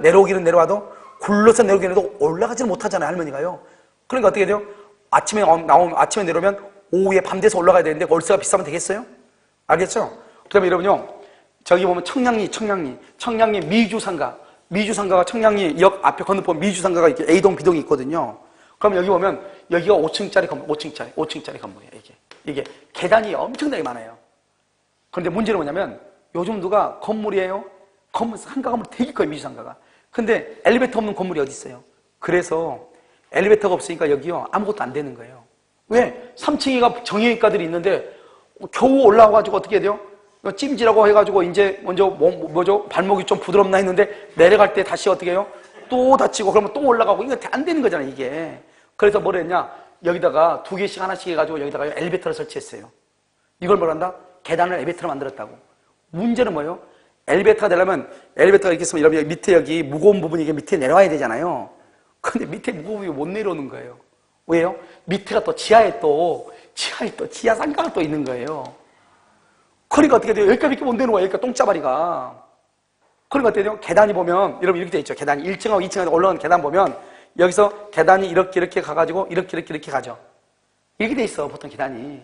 내려오기는 내려와도 굴러서 내려오기는 해도 올라가지는 못하잖아요, 할머니가요. 그러니까 어떻게 돼요? 아침에 내려오면 오후에 밤 돼서 올라가야 되는데 월세가 비싸면 되겠어요? 알겠죠? 그 다음에 여러분요, 저기 보면 청량리 미주상가가 청량리 역 앞에 건너편 미주상가가 이렇게 A동, B동이 있거든요. 그럼 여기 보면 여기가 5층짜리 건물, 5층짜리 건물이에요, 이게 계단이 엄청나게 많아요. 그런데 문제는 뭐냐면 요즘 누가 건물이에요? 상가 건물 되게 커요, 미주상가가. 근데 엘리베이터 없는 건물이 어디 있어요? 그래서 엘리베이터가 없으니까 여기요 아무것도 안 되는 거예요. 왜? 3층이가 정형외과들이 있는데 겨우 올라와가지고 어떻게 해야 돼요? 찜질하고 해가지고 이제 먼저 발목이 좀 부드럽나 했는데 내려갈 때 다시 어떻게 해요? 또 다치고 그러면 또 올라가고 이거 안 되는 거잖아요, 이게. 그래서 뭘 했냐? 여기다가 2개씩 하나씩 해가지고 여기다가 엘리베이터를 설치했어요. 이걸 뭘 한다? 계단을 엘리베이터로 만들었다고. 문제는 뭐예요? 엘리베이터가 되려면 엘리베이터가 이렇게 있으면 여러분 밑에 여기 무거운 부분이 이게 밑에 내려와야 되잖아요. 근데 밑에 무거운 부분이 못 내려오는 거예요. 왜요? 밑에가 또 지하 상가가 또 있는 거예요. 그러니까 어떻게 돼요? 여기까지 못 내려와요. 여기가 똥짜바리가. 그러니까 어떻게 돼요? 계단이 보면 여러분 이렇게 돼 있죠. 계단이 1층하고 2층에 올라오는 계단 보면 여기서 계단이 이렇게 가가지고 이렇게 가죠. 이렇게 돼 있어 보통 계단이.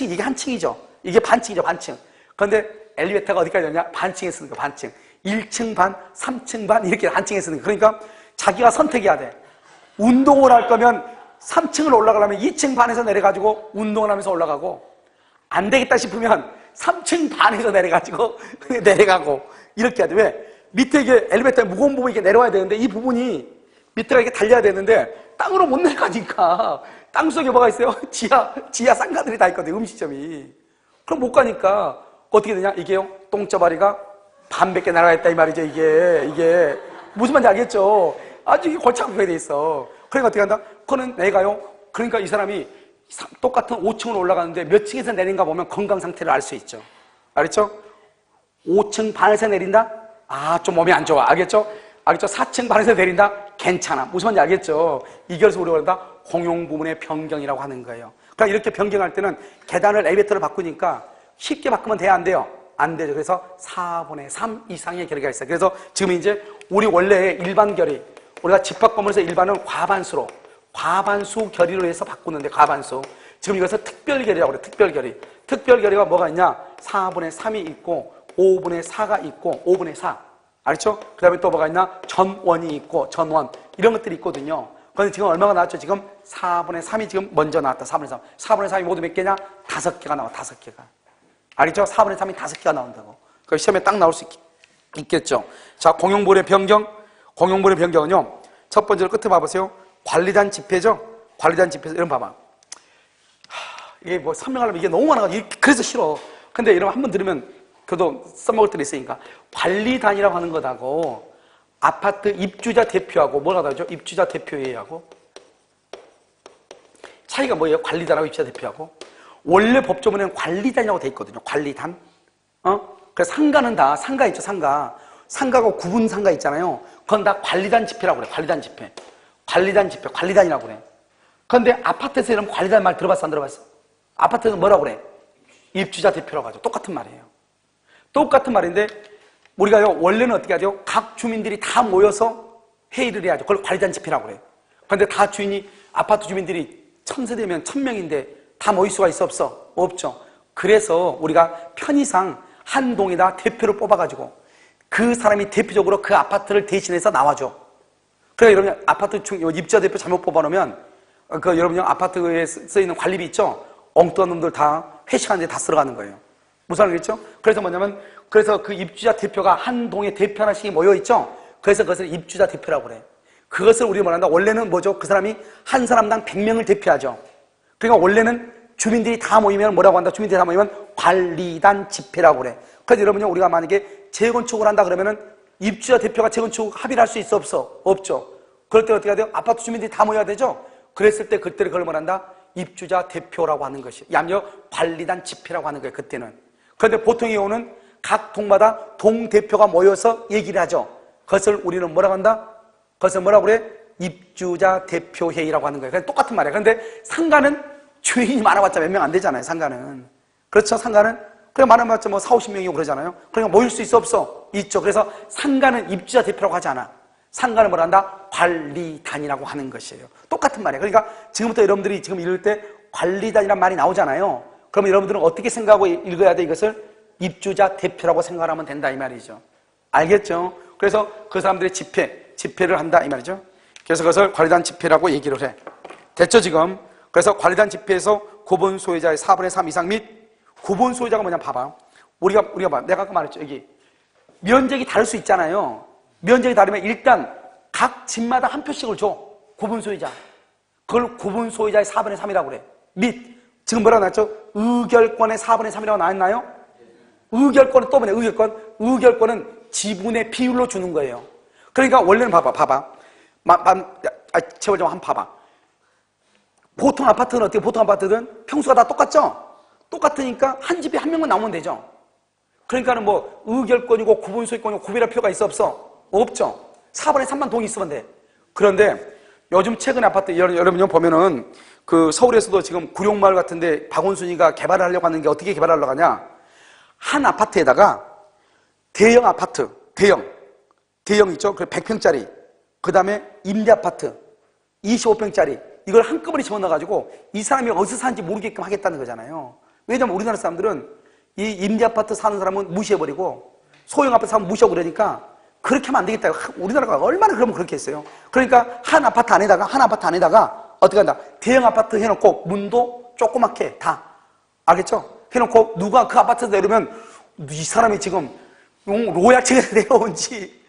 이게 한 층이죠. 이게 반층이죠, 반층. 그런데 엘리베이터가 어디까지 오냐? 반층에 쓰는 거, 반층. 1층 반, 3층 반, 이렇게 반층에 쓰는 거. 그러니까 자기가 선택해야 돼. 운동을 할 거면 3층을 올라가려면 2층 반에서 내려가지고 운동을 하면서 올라가고, 안 되겠다 싶으면 3층 반에서 내려가지고, 내려가고, 이렇게 해야 돼. 왜? 밑에 이게 엘리베이터에 무거운 부분이 이렇게 내려와야 되는데, 이 부분이 밑에가 이렇게 달려야 되는데, 땅으로 못 내려가니까, 땅 속에 뭐가 있어요? 지하 상가들이 다 있거든요, 음식점이. 그럼 못 가니까, 어떻게 되냐? 이게요, 똥짜바리가 반밖에 날아가 있다, 이 말이죠, 이게. 무슨 말인지 알겠죠? 아주 이게 골치 아프게 돼 있어. 그러니까 어떻게 한다? 그거는 내가요, 그러니까 이 사람이 똑같은 5층으로 올라가는데 몇 층에서 내린가 보면 건강 상태를 알 수 있죠. 알겠죠? 5층 반에서 내린다? 좀 몸이 안 좋아. 알겠죠? 4층 반에서 내린다? 괜찮아. 무슨 말인지 알겠죠? 이겨서 우리가 그런다? 공용 부분의 변경이라고 하는 거예요. 그러니까 이렇게 변경할 때는 계단을 엘리베이터로 바꾸니까 쉽게 바꾸면 돼야 안 돼요? 안 되죠. 그래서 4분의 3 이상의 결의가 있어요. 그래서 지금 이제 우리 원래의 일반 결의, 우리가 집합건물에서 일반은 과반수 결의로 해서 바꾸는데 과반수. 지금 이것을 특별 결의라고 그래요. 특별 결의. 특별 결의가 뭐가 있냐? 4분의 3이 있고 5분의 4가 있고 5분의 4. 알죠? 그 다음에 또 뭐가 있나? 전원이 있고 전원. 이런 것들이 있거든요. 그런데 지금 얼마가 나왔죠? 지금 4분의 3이 지금 먼저 나왔다. 4분의 3. 4분의 3이 모두 몇 개냐? 5개가 나와. 5개가. 알겠죠? 4분의 3이 5개가 나온다고. 그 시험에 딱 나올 수 있겠죠. 자, 공용부의 변경. 공용부의 변경은요. 첫 번째로 끝에 봐보세요. 관리단 집회죠? 관리단 집회에서 이런 봐봐. 이게 뭐 설명하려면 이게 너무 많아가지고 그래서 싫어. 근데 이런 한번 들으면 그래도 써먹을 때도 있으니까. 관리단이라고 하는 것하고 아파트 입주자 대표하고 뭐가 다르죠? 입주자 대표회의하고 차이가 뭐예요? 관리단하고 입주자 대표하고. 원래 법조문에는 관리단이라고 돼 있거든요. 관리단. 그래서 상가는 다, 상가 있죠, 상가. 상가가 구분 상가 있잖아요. 그건 다 관리단 집회라고 그래. 관리단 집회. 관리단 집회, 관리단이라고 그래. 그런데 아파트에서 이런 관리단 말 들어봤어, 안 들어봤어? 아파트에서 뭐라고 그래? 입주자 대표라고 하죠. 똑같은 말이에요. 똑같은 말인데, 우리가요, 원래는 어떻게 하죠? 각 주민들이 다 모여서 회의를 해야죠. 그걸 관리단 집회라고 그래. 그런데 다 주인이, 아파트 주민들이 1000세대면 1000명인데 다 모일 수가 있어, 없어? 없죠. 그래서 우리가 편의상 한 동에다 대표를 뽑아가지고 그 사람이 대표적으로 그 아파트를 대신해서 나와줘. 그래, 여러분, 아파트 입주자 대표 잘못 뽑아놓으면, 여러분, 아파트에 쓰이는 관리비 있죠? 엉뚱한 놈들 다 회식하는데 다 쓸어가는 거예요. 무슨 말이겠죠? 그래서 뭐냐면, 그래서 그 입주자 대표가 한 동에 대표 하나씩 모여있죠? 그래서 그것을 입주자 대표라고 그래. 그것을 우리가 뭐란다? 원래는 뭐죠? 그 사람이 한 사람당 100명을 대표하죠. 그러니까 원래는 주민들이 다 모이면 뭐라고 한다? 주민들이 다 모이면 관리단 집회라고 그래. 그래서 여러분요, 우리가 만약에 재건축을 한다 그러면은 입주자 대표가 재건축 합의를 할 수 있어, 없어? 없죠. 그럴 때 어떻게 해야 돼요? 아파트 주민들이 다 모여야 되죠? 그랬을 때 그때를 그걸 뭐란다? 입주자 대표라고 하는 것이. 야며 관리단 집회라고 하는 거예요, 그때는. 그런데 보통의 경우는 각 동마다 동대표가 모여서 얘기를 하죠. 그것을 우리는 뭐라고 한다? 그것을 뭐라고 그래? 입주자 대표회의라고 하는 거예요. 그래서 똑같은 말이에요. 그런데 상가는 주인이 많아봤자 몇 명 안 되잖아요, 상가는. 그렇죠, 상가는? 그냥 많아봤자 뭐 4, 50명이고 그러잖아요. 그러니까 모일 수 있어, 없어? 있죠. 그래서 상가는 입주자 대표라고 하지 않아. 상가는 뭐라 한다? 관리단이라고 하는 것이에요. 똑같은 말이에요. 그러니까 지금부터 여러분들이 지금 읽을 때 관리단이란 말이 나오잖아요. 그러면 여러분들은 어떻게 생각하고 읽어야 돼? 이것을 입주자 대표라고 생각하면 된다, 이 말이죠. 알겠죠? 그래서 그 사람들의 집회를 한다, 이 말이죠. 그래서 그것을 관리단 집회라고 얘기를 해. 됐죠, 지금? 그래서 관리단 집회에서 구분 소유자의 4분의 3 이상 및 구분 소유자가 뭐냐, 봐봐. 우리가 봐. 내가 아까 말했죠, 여기. 면적이 다를 수 있잖아요. 면적이 다르면 일단 각 집마다 한 표씩을 줘. 구분 소유자. 그걸 구분 소유자의 4분의 3이라고 그래. 및, 지금 뭐라고 나왔죠? 의결권의 4분의 3이라고 나왔나요? 의결권은 또 뭐냐, 의결권은 지분의 비율로 주는 거예요. 그러니까 원래는 봐봐. 제발 좀 한번 봐봐. 보통 아파트는 어떻게, 보통 아파트는 평수가 다 똑같죠? 똑같으니까 한 집에 한 명만 나오면 되죠. 그러니까는 뭐 의결권이고 구분 소유권이고 구별할 필요가 있어, 없어? 없죠. 4분의 3만 동이 있으면 돼. 그런데 요즘 최근에 아파트, 여러분 보면은 그 서울에서도 지금 구룡마을 같은데 박원순이가 개발을 하려고 하는 게 어떻게 개발하려고 하냐? 한 아파트에다가 대형 아파트, 대형 있죠? 그 100평짜리, 그 다음에 임대 아파트 25평짜리, 이걸 한꺼번에 집어넣어가지고 이 사람이 어디서 사는지 모르게끔 하겠다는 거잖아요. 왜냐면 우리나라 사람들은 이 임대 아파트 사는 사람은 무시해버리고 소형 아파트 사면 무시하고 그러니까 그렇게 하면 안 되겠다. 우리나라가 얼마나 그러면 그렇게 했어요. 그러니까 한 아파트 안에다가 어떻게 한다? 대형 아파트 해놓고 문도 조그맣게 다, 알겠죠? 해놓고 누가 그 아파트에 내려오면 이 사람이 지금 로얄층에서 내려온지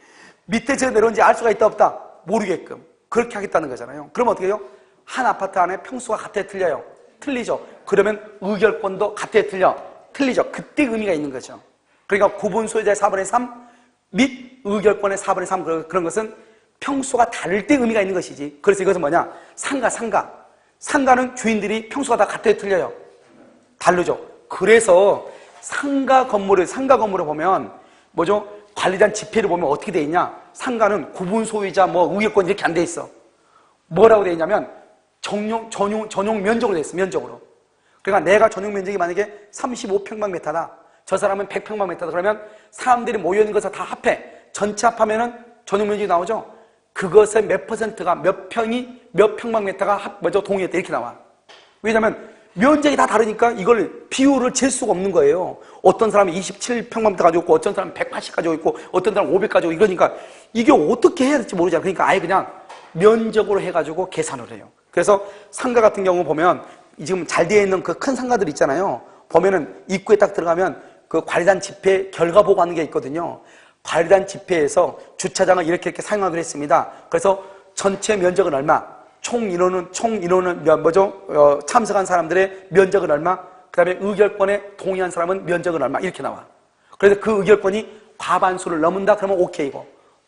밑에서 내려온지 알 수가 있다 없다 모르게끔 그렇게 하겠다는 거잖아요. 그럼 어떻게 해요? 한 아파트 안에 평수가 같아, 틀려요? 틀리죠. 그러면 의결권도 같아, 틀리죠. 그때 의미가 있는 거죠. 그러니까 구분 소유자의 4분의 3 및 의결권의 4분의 3, 그런 것은 평수가 다를 때 의미가 있는 것이지. 그래서 이것은 뭐냐? 상가는 주인들이 평수가 다 같아, 틀려요? 다르죠. 그래서 상가 건물을 보면 뭐죠? 관리단 집회를 보면 어떻게 돼 있냐? 상가는 구분 소유자 의결권 이렇게 안 돼 있어. 뭐라고 돼 있냐면 전용 면적으로 돼 있어. 면적으로. 그러니까 내가 전용 면적이 만약에 35평방미터다. 저 사람은 100평방미터다. 그러면 사람들이 모여 있는 것을 다 합해. 전체 합하면은 전용 면적이 나오죠. 그것의 몇 퍼센트가 몇 평이 몇 평방미터가 동의했다 이렇게 나와. 왜냐면 면적이 다 다르니까 이걸 비율을 잴 수가 없는 거예요. 어떤 사람이 27평방미터 가지고 있고 어떤 사람은 180 가지고 있고 어떤 사람은 500 가지고 있고 이러니까 이게 어떻게 해야 될지 모르잖아. 그러니까 아예 그냥 면적으로 해가지고 계산을 해요. 그래서 상가 같은 경우 보면 지금 잘 되어 있는 그 큰 상가들 있잖아요. 보면은 입구에 딱 들어가면 그 관리단 집회 결과 보고 하는 게 있거든요. 관리단 집회에서 주차장을 이렇게 사용하기로 했습니다. 그래서 전체 면적은 얼마? 총 인원은 참석한 사람들의 면적은 얼마? 그 다음에 의결권에 동의한 사람은 면적은 얼마? 이렇게 나와. 그래서 그 의결권이 과반수를 넘는다 그러면 오케이고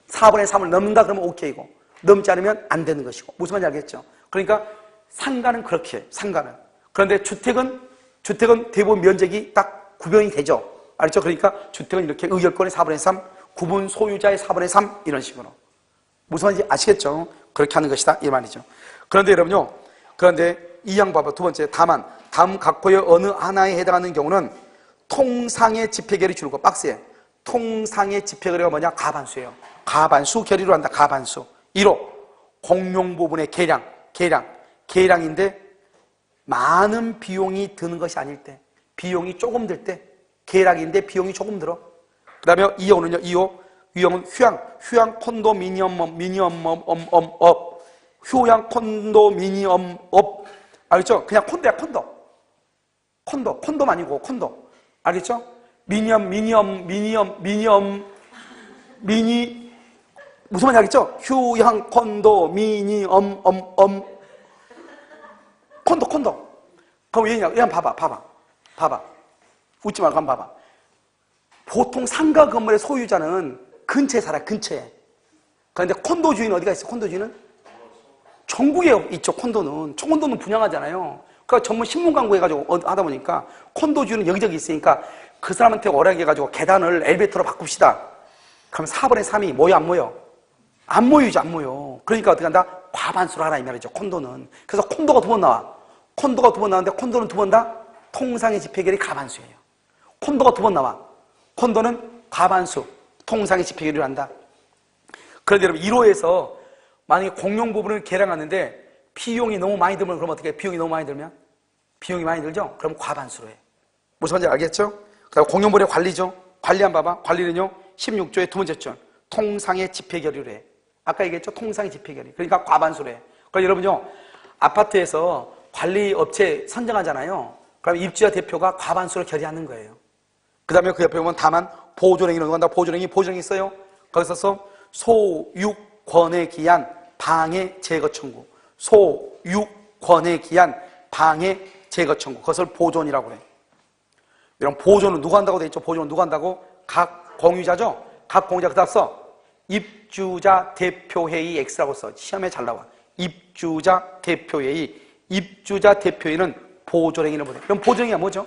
4분의 3을 넘는다 그러면 오케이고 넘지 않으면 안 되는 것이고 무슨 말인지 알겠죠? 그러니까 상가는 그렇게 해요. 상가는. 그런데 주택은 대부분 면적이 딱 구별이 되죠. 알죠? 그러니까 주택은 이렇게 의결권의 4분의 3, 구분 소유자의 4분의 3 이런 식으로. 무슨 말인지 아시겠죠? 그렇게 하는 것이다 이 말이죠. 그런데 여러분요. 그런데 이 양 봐봐. 두 번째. 다만 다음 각호의 어느 하나에 해당하는 경우는 통상의 집회결이 주는 거 박스에. 통상의 집회결의가 뭐냐? 가반수예요. 가반수 결의로 한다. 가반수. 1호 공용 부분의 계량인데 많은 비용이 드는 것이 아닐 때, 비용이 조금 들 때, 계량인데 비용이 조금 들어. 그 다음에 2호는요, 2호. 유형은 휴양 콘도미니엄업. 휴양 콘도미니엄업. 알겠죠? 그냥 콘도야, 콘도만 아니고, 콘도. 알겠죠? 무슨 말인지 알겠죠? 휴양 콘도미니엄, 콘도. 그럼 왜냐? 그냥 봐봐. 웃지 말고 한번 봐봐. 보통 상가 건물의 소유자는 근처에 살아, 근처에. 그런데 콘도 주인은 어디가 있어? 콘도 주인은? 전국에 있죠, 콘도는. 콘도는 분양하잖아요. 그러니까 전문 신문 광고 해가지고 하다 보니까 콘도 주인은 여기저기 있으니까 그 사람한테 오락해가지고 계단을 엘리베이터로 바꿉시다. 그럼 4분의 3이 모여, 안 모여? 안 모이죠, 안 모여. 그러니까 어떻게 한다? 과반수로 하라, 이 말이죠, 콘도는. 그래서 콘도가 2번 나와. 콘도가 2번 나오는데 콘도는 2번 다 통상의 집회결이 가반수예요. 콘도가 2번 나와. 콘도는 가반수, 통상의 집회결의를 한다. 그런데 여러분 1호에서 만약에 공용 부분을 계량하는데 비용이 너무 많이 들면 그럼 어떻게 해? 비용이 너무 많이 들면? 비용이 많이 들죠? 그럼 과반수로 해. 무슨 말인지 알겠죠? 그 다음에 공용 부분의 관리죠. 관리 한번 봐봐. 관리는요 16조의 두 번째 줄 통상의 집회결의를 해. 아까 얘기했죠? 통상의 집회결의. 그러니까 과반수로 해. 그러니까 여러분요 아파트에서 관리업체 선정하잖아요. 그럼 입주자 대표가 과반수로 결의하는 거예요. 그 다음에 그 옆에 보면 다만 보존행위를 한다. 보존행위 있어요. 거기서 써 소유권에 기한 방해 제거 청구. 소유권에 기한 방해 제거 청구. 그것을 보존이라고 그래. 이런 보존은 누가 한다고 돼 있죠? 보존은 누가 한다고? 각 공유자죠? 각 공유자 그다음 써. 입주자 대표회의 X라고 써. 시험에 잘 나와. 입주자 대표회의. 입주자 대표회의는 보존행위를 보내. 그럼 보존행위가 뭐죠?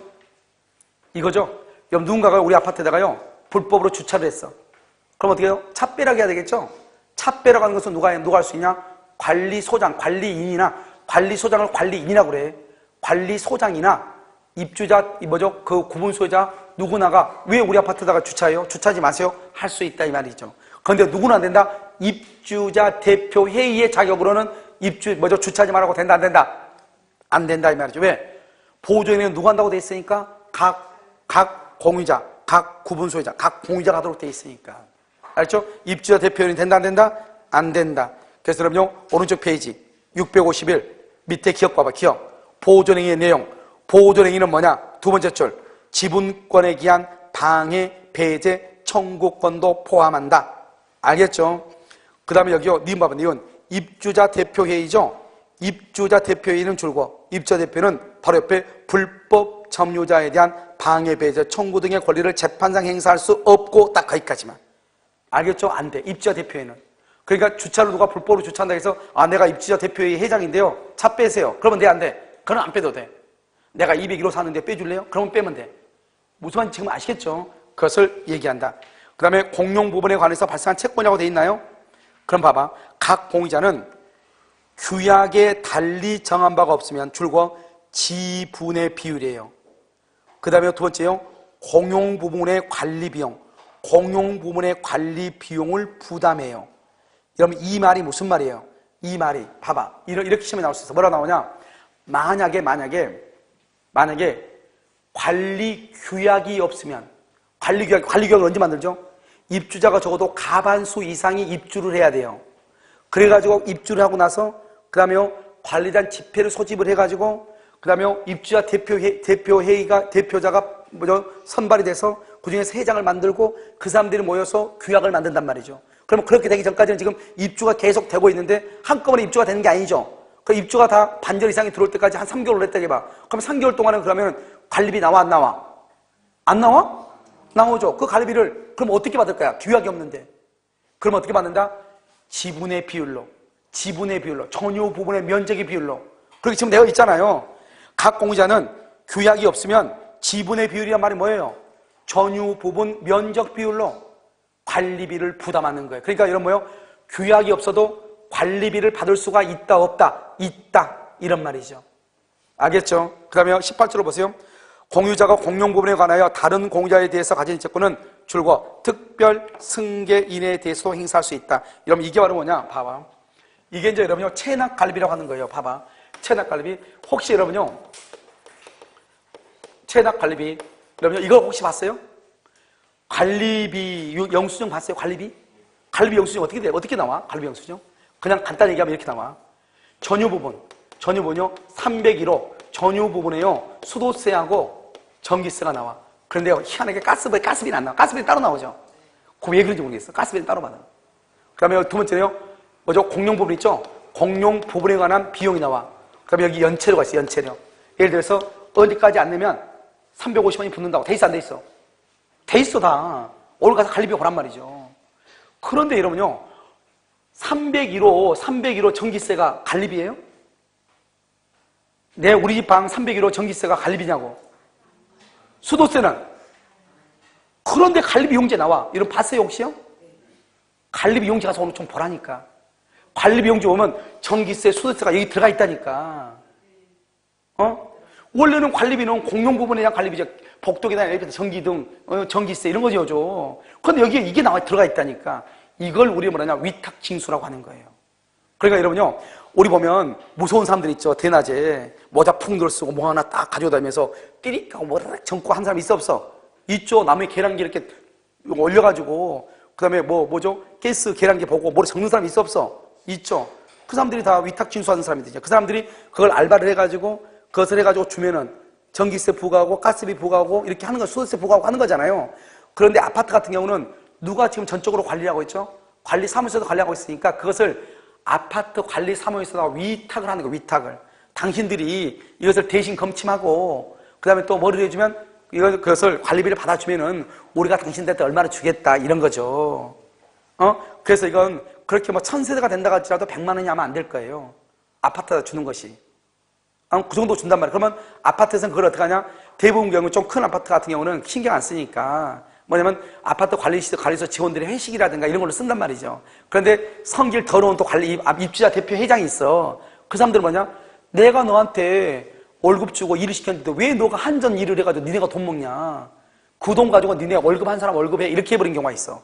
이거죠? 여러분 누군가가 우리 아파트에다가요 불법으로 주차를 했어. 그럼 어떻게 해요? 차 빼라고 해야 되겠죠? 차 빼라고 하는 것은 누가 할 수 있냐? 관리소장, 관리인이나 관리소장을 관리인이라고 그래. 관리소장이나 입주자, 그 구분소유자 누구나가 왜 우리 아파트에다가 주차해요? 주차하지 마세요. 할 수 있다 이 말이죠. 그런데 누구나 안 된다? 입주자 대표 회의의 자격으로는 주차하지 말라고 된다 안 된다? 안 된다 이 말이죠. 왜? 보존에는 누가 한다고 돼 있으니까 각 공유자, 각 구분소유자, 각 공유자가 하도록 돼 있으니까. 알죠? 입주자 대표회의는 된다 안 된다? 안 된다. 그래서 여러분요 오른쪽 페이지 651 밑에 기억 봐봐. 기억. 보존행위의 내용. 보존행위는 뭐냐? 두 번째 줄 지분권에 기한 방해, 배제, 청구권도 포함한다. 알겠죠? 그 다음에 여기요 니은 봐봐. 니은 입주자 대표회의죠? 입주자 대표회의는 줄고 입주자 대표는 바로 옆에 불법 점유자에 대한 방해, 배제, 청구 등의 권리를 재판상 행사할 수 없고 딱 거기까지만. 알겠죠? 안 돼. 입주자 대표회의는. 그러니까 주차를 누가 불법으로 주차한다 해서 내가 입주자 대표회의 회장인데요. 차 빼세요. 그러면 돼, 안 돼? 그건 안 빼도 돼. 내가 201호 사는데 빼줄래요? 그러면 빼면 돼. 무슨 말인지 지금 아시겠죠? 그것을 얘기한다. 그 다음에 공용 부분에 관해서 발생한 채권이라고 돼 있나요? 그럼 봐봐. 각 공유자는 규약에 달리 정한 바가 없으면 줄과 지분의 비율이에요. 그 다음에 두 번째요. 공용 부분의 관리 비용. 공용 부분의 관리 비용을 부담해요. 여러분 이 말이 무슨 말이에요? 이 말이 봐봐. 이렇게 시험에 나올 수 있어. 뭐라 나오냐? 만약에 관리 규약이 없으면 관리 규약을 언제 만들죠? 입주자가 적어도 가반수 이상이 입주를 해야 돼요. 그래가지고 입주를 하고 나서 그 다음에 관리단 집회를 소집을 해가지고 그 다음에 입주자 대표자가 선발이 돼서 그 중에서 회장을 만들고 그 사람들이 모여서 규약을 만든단 말이죠. 그러면 그렇게 되기 전까지는 지금 입주가 계속 되고 있는데 한꺼번에 입주가 되는 게 아니죠. 그 입주가 다 반절 이상이 들어올 때까지 한 3개월을 했다 해봐. 그럼 3개월 동안은 그러면 관리비 나와 안 나와? 안 나와? 나오죠. 그 관리비를 그럼 어떻게 받을 거야? 규약이 없는데. 그럼 어떻게 받는다? 지분의 비율로 전유 부분의 면적의 비율로 그렇게 지금 되어 있잖아요. 각 공유자는 규약이 없으면 지분의 비율이란 말이 뭐예요? 전유 부분 면적 비율로 관리비를 부담하는 거예요. 그러니까 이런 뭐예요? 규약이 없어도 관리비를 받을 수가 있다 없다? 있다 이런 말이죠. 알겠죠? 그 다음에 18절로 보세요. 공유자가 공용 부분에 관하여 다른 공유자에 대해서 가진 채권은 줄과 특별 승계인에 대해서도 행사할 수 있다. 여러분 이게 바로 뭐냐? 봐봐. 이게 이제 여러분요 체납관리비라고 하는 거예요. 봐봐. 체납관리비. 혹시 여러분요 체납관리비 여러분요 이거 혹시 봤어요? 관리비 영수증 봤어요? 관리비? 관리비 영수증 어떻게 돼? 어떻게 나와? 관리비 영수증? 그냥 간단히 얘기하면 이렇게 나와. 전유 부분요 301호 전유 부분에요 수도세하고 전기세가 나와. 그런데요 희한하게 가스비는 안 나와. 가스비는 따로 나오죠. 그거 왜 그런지 모르겠어. 가스비는 따로 받아. 그 다음에 두 번째는요 뭐죠? 공용 부분 있죠? 공용 부분에 관한 비용이 나와. 그 다음에 여기 연체료가 있어. 연체료. 예를 들어서 어디까지 안 내면 350원이 붙는다고. 돼 있어 안 돼 있어? 돼 있어 다. 오늘 가서 관리비 보란 말이죠. 그런데 여러분요 301호 전기세가 관리비예요? 우리 집 방 301호 전기세가 관리비냐고. 수도세는? 그런데 관리비 용지 나와. 이런 봤어요 혹시요? 관리비 용지 가서 오늘 좀 보라니까. 관리비 용지 오면 전기세, 수도세가 여기 들어가 있다니까. 원래는 관리비는 공용 부분에 대한 관리비죠. 복도계단, 엘리베이터, 전기등, 전기세 이런 거죠. 그런데 여기에 이게 들어가 있다니까. 이걸 우리 뭐라냐 위탁징수라고 하는 거예요. 그러니까 여러분요 우리 보면 무서운 사람들 있죠. 대낮에 모자 푹 들쓰고 뭐 하나 딱 가지고 다니면서 띠릭하고 뭐라락 정고 한 사람 있어 없어? 있죠. 나무에 계란기 이렇게 올려가지고 그 다음에 뭐죠? 가스 계란기 보고 뭐를 적는 사람 있어 없어? 있죠. 그 사람들이 다 위탁징수하는 사람들이죠. 그 사람들이 그걸 알바를 해가지고 그것을 해가지고 주면은 전기세 부과하고 가스비 부과하고 이렇게 하는 거 수도세 부과하고 하는 거잖아요. 그런데 아파트 같은 경우는 누가 지금 전적으로 관리하고 있죠? 관리사무소에서 관리하고 있으니까 그것을 아파트 관리사무소에다가 위탁을 하는 거예요. 위탁을. 당신들이 이것을 대신 검침하고 그 다음에 또 뭐를 해주면 그것을 관리비를 받아주면은 우리가 당신들한테 얼마나 주겠다 이런 거죠. 그래서 이건 그렇게 뭐 1000세대가 된다고 할지라도 100만 원이 하면 안 될 거예요. 아파트에다 주는 것이. 그 정도 준단 말이에요. 그러면 아파트에서는 그걸 어떻게 하냐? 대부분 경우 좀 큰 아파트 같은 경우는 신경 안 쓰니까 뭐냐면 아파트 관리소 직원들의 회식이라든가 이런 걸로 쓴단 말이죠. 그런데 성질 더러운 또 입주자 대표 회장이 있어. 그 사람들은 뭐냐? 내가 너한테 월급 주고 일을 시켰는데 왜 너가 한전 일을 해가지고 니네가 돈 먹냐? 그 돈 가지고 니네 월급 한 사람 월급에 이렇게 해버린 경우가 있어.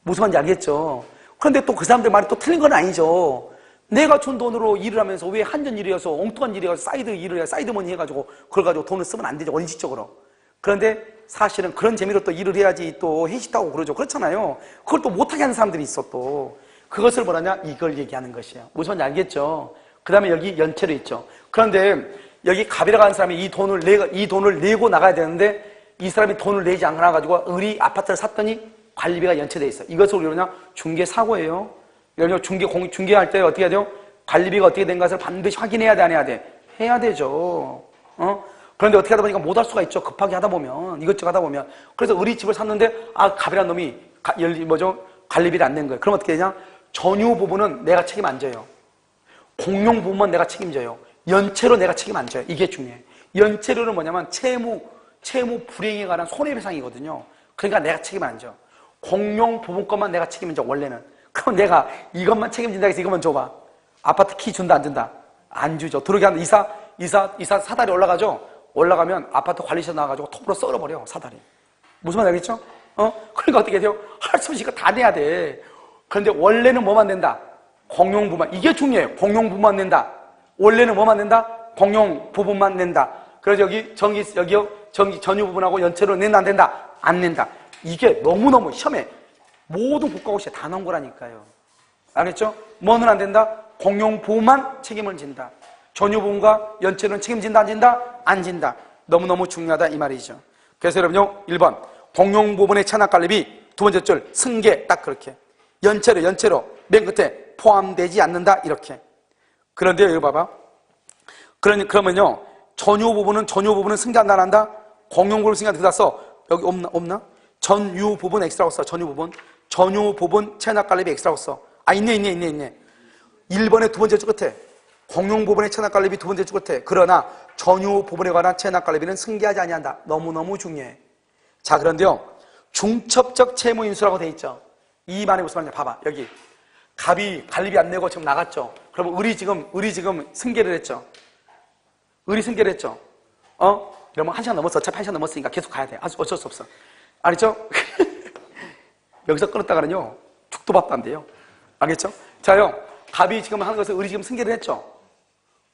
무슨 말인지 알겠죠? 그런데 또 그 사람들 말이 또 틀린 건 아니죠. 내가 준 돈으로 일을 하면서 왜 한전 일이어서 엉뚱한 일이어서 사이드 일을 해, 사이드머니 해가지고 그걸 가지고 돈을 쓰면 안 되죠. 원칙적으로. 그런데 사실은 그런 재미로 또 일을 해야지 또 회식하고 그러죠. 그렇잖아요. 그걸 또 못하게 하는 사람들이 있어 또. 그것을 뭐라냐? 이걸 얘기하는 것이에요. 무슨 말인지 알겠죠? 그 다음에 여기 연체료 있죠. 그런데 여기 갑이라고 하는 사람이 이 돈을 내고 나가야 되는데 이 사람이 돈을 내지 않아가지고 우리 아파트를 샀더니 관리비가 연체돼 있어. 이것을 우리가 뭐냐? 중개사고예요. 중개할 때 어떻게 해야 돼요? 관리비가 어떻게 된 것을 반드시 확인해야 돼, 안 해야 돼? 해야 되죠. 그런데 어떻게 하다 보니까 못할 수가 있죠. 급하게 하다 보면, 이것저것 하다 보면. 그래서 우리 집을 샀는데, 갑이란 놈이, 관리비를 안 낸 거예요. 그럼 어떻게 되냐? 전유 부분은 내가 책임 안 져요. 공용 부분만 내가 책임져요. 연체로 내가 책임 안 져요. 이게 중요해요. 연체료는 뭐냐면 채무 불이행에 관한 손해배상이거든요. 그러니까 내가 책임 안 져. 공용 부분 것만 내가 책임져, 원래는. 그럼 내가 이것만 책임진다 해서 이것만 줘봐. 아파트 키 준다, 안 준다? 안 주죠. 들어오게 하면 이사 사다리 올라가죠? 올라가면 아파트 관리사 나와가지고 톱으로 썰어버려, 사다리. 무슨 말인지 알겠죠? 그러니까 어떻게 돼요? 할 수 없이 이거 다 내야 돼. 그런데 원래는 뭐만 낸다? 공용 부분만. 이게 중요해요. 공용 부분만 낸다. 원래는 뭐만 낸다? 공용 부분만 낸다. 그래서 여기 전유 부분하고 연체로 낸다, 안 된다? 안 낸다. 이게 너무너무 시험에 모든 국가고시에 다 나온 거라니까요. 알겠죠? 뭐는 안 된다? 공용 부분만 책임을 진다. 전유 부분과 연체는 책임진다, 안 진다? 안 진다. 너무너무 중요하다 이 말이죠. 그래서 여러분요 1번 공용 부분의 체납관리비, 두 번째 줄 승계, 딱 그렇게. 연체로 맨 끝에 포함되지 않는다 이렇게. 그런데 여기 봐봐. 그러면요 전유 부분은 승계한다, 안 한다? 공용 부분 승계한다. 그다 써. 여기 없나? 전유 부분 X라고 써. 전유 부분 체납관리비 X라고 써. 있네. 1번의 두 번째 줄 끝에 공용 부분의 체납관리비 두 번째 줄 끝에 그러나 전유 부분에 관한 체납관리비는 승계하지 아니한다. 너무너무 중요해. 자, 그런데요. 중첩적 채무인수라고 돼 있죠. 이 말이 무슨 말이냐. 봐봐. 여기. 갑이 관리비 안 내고 지금 나갔죠. 그러면 을이 지금 승계를 했죠. 을이 승계를 했죠. 그러면 1시간 넘었어. 어차피 1시간 넘었으니까 계속 가야 돼. 어쩔 수 없어. 알겠죠? 여기서 끊었다가는요. 죽도 밥도 안 돼요. 알겠죠? 자요. 갑이 지금 하는 것을 을이 지금 승계를 했죠.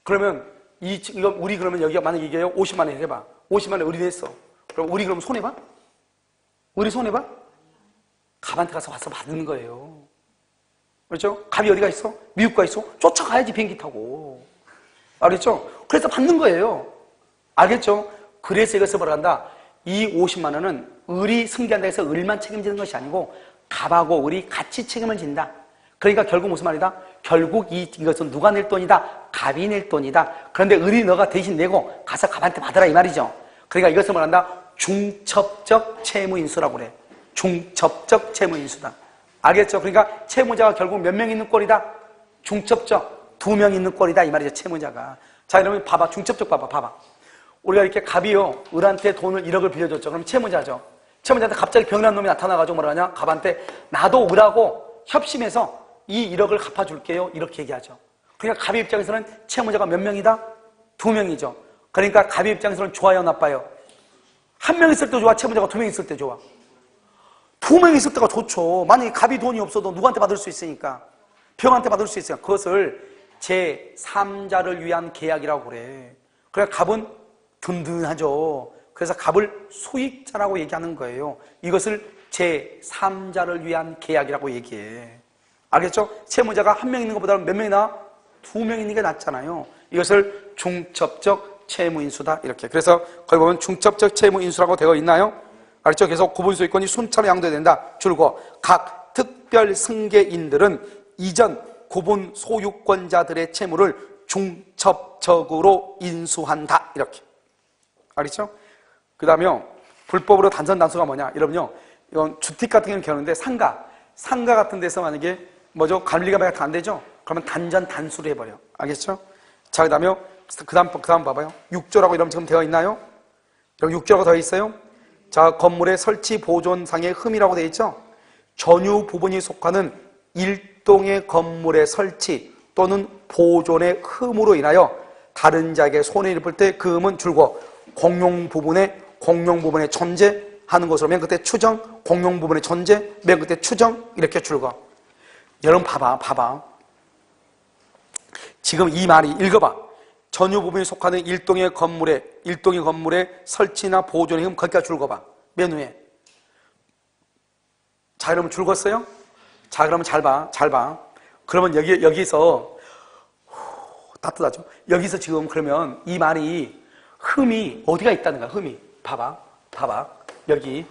그러면 이거 우리 그러면 여기가 만약에 이게요 50만 원 해봐. 50만 원 을이 했어. 그럼 우리 그럼 손해 봐? 을이 손해 봐? 갑한테 가서 와서 받는 거예요. 그렇죠? 갑이 어디가 있어? 미국 가 있어? 쫓아가야지 비행기 타고. 알겠죠? 그래서 받는 거예요. 알겠죠? 그래서 이것을 뭐라 한다? 이 50만 원은 을이 승계한다 해서 을만 책임지는 것이 아니고 갑하고 을이 같이 책임을 진다. 그러니까 결국 무슨 말이다? 결국 이것은 누가 낼 돈이다? 갑이 낼 돈이다. 그런데 을이 너가 대신 내고 가서 갑한테 받아라 이 말이죠. 그러니까 이것을 뭐란다? 중첩적 채무인수라고 그래. 중첩적 채무인수다. 알겠죠? 그러니까 채무자가 결국 몇 명 있는 꼴이다? 중첩적 2명 있는 꼴이다 이 말이죠. 채무자가. 자, 여러분 봐봐. 중첩적 봐봐. 우리가 이렇게 갑이요 을한테 돈을 1억을 빌려줬죠. 그럼 채무자죠. 채무자한테 갑자기 병난 놈이 나타나가지고 뭐라 하냐? 갑한테 나도 을하고 협심해서 이 1억을 갚아줄게요. 이렇게 얘기하죠. 그러니까 갑의 입장에서는 채무자가 몇 명이다? 2명이죠. 그러니까 갑의 입장에서는 좋아요, 나빠요? 1명 있을 때 좋아? 채무자가 2명 있을 때 좋아? 2명 있을 때가 좋죠. 만약에 갑이 돈이 없어도 누구한테 받을 수 있으니까? 병한테 받을 수 있으니까. 그것을 제3자를 위한 계약이라고 그래. 그러니까 갑은 든든하죠. 그래서 갑을 수익자라고 얘기하는 거예요. 이것을 제3자를 위한 계약이라고 얘기해. 알겠죠? 채무자가 1명 있는 것보다는 몇 명이나? 2명 있는 게 낫잖아요. 이것을 중첩적 채무인수다 이렇게. 그래서 거기 보면 중첩적 채무인수라고 되어 있나요? 알겠죠? 그래서 구분소유권이 순차로 양도해야 된다. 줄고 각 특별 승계인들은 이전 구분 소유권자들의 채무를 중첩적으로 인수한다 이렇게. 알겠죠? 그 다음에 불법으로 단선 단수가 뭐냐? 여러분요, 이건 주택 같은 경우는 겨누는데 상가 같은 데서 만약에 뭐죠? 관리가 만약 안 되죠? 그러면 단전 단수를 해버려. 알겠죠? 자, 그 다음에 그 다음 봐봐요. 6조라고 이러면 지금 되어 있나요? 여기 6조라고 되어 있어요? 자, 건물의 설치 보존상의 흠이라고 되어 있죠? 전유 부분이 속하는 일동의 건물의 설치 또는 보존의 흠으로 인하여 다른 자에게 손해를 입을 때 그 흠은 줄고 공용 부분의 존재하는 것으로 맨 끝에 추정, 공용 부분의 존재, 맨 끝에 추정 이렇게 줄고. 여러분 봐봐. 지금 이 말이 읽어봐. 전유 부분이 속하는 일동의 건물의 설치나 보존의 흠 거기까지 줄거봐. 맨 위에. 자, 여러분 줄었어요? 자, 그러면 잘 봐. 그러면 여기서 따뜻하죠? 여기서 지금 그러면 이 말이 흠이 어디가 있다는 거야? 흠이. 봐봐. 여기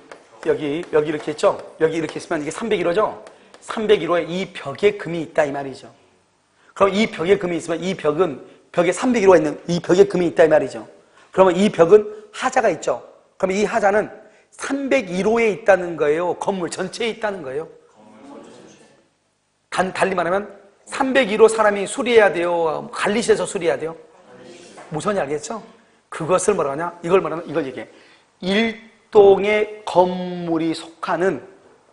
이렇게 있죠? 여기 이렇게 있으면 이게 301호죠? 301호에 이 벽에 금이 있다 이 말이죠. 그럼 이 벽에 금이 있으면 이 벽에 301호가 있는 이 벽에 금이 있다 이 말이죠. 그러면 이 벽은 하자가 있죠. 그러면 이 하자는 301호에 있다는 거예요. 건물 전체에 있다는 거예요. 달리 말하면 301호 사람이 수리해야 돼요? 관리실에서 수리해야 돼요? 무슨 알겠죠? 그것을 뭐라 하냐? 이걸 얘기해. 일동의 건물이 속하는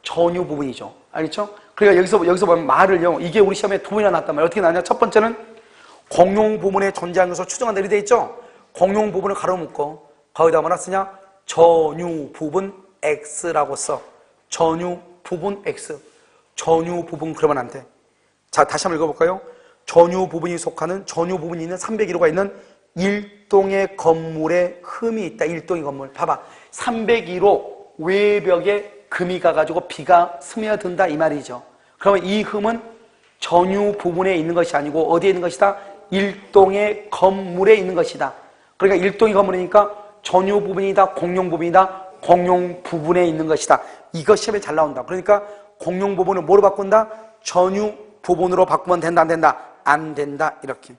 전유 부분이죠. 알겠죠? 그러니까 여기서 보면 말을요. 이게 우리 시험에 2번이나 나왔단 말이에요. 어떻게 나왔냐? 첫 번째는 공용 부분에 존재하는 것으로 추정한다 이렇게 돼 있죠? 공용 부분을 가로 묶고 거기다 뭐라 쓰냐? 전유 부분 X라고 써. 전유 부분 X. 전유 부분 그러면 안 돼. 자, 다시 한번 읽어볼까요? 전유 부분이 속하는 전유 부분이 있는 301호가 있는 일동의 건물에 흠이 있다. 일동의 건물. 봐봐. 301호 외벽에 금이 가가지고 비가 스며든다 이 말이죠. 그러면 이 흠은 전유 부분에 있는 것이 아니고 어디에 있는 것이다? 일동의 건물에 있는 것이다. 그러니까 일동의 건물이니까 전유 부분이다, 공용 부분이다, 공용 부분에 있는 것이다. 이거 시험에 잘 나온다. 그러니까 공용 부분을 뭐로 바꾼다? 전유 부분으로 바꾸면 된다, 안 된다? 안 된다. 이렇게.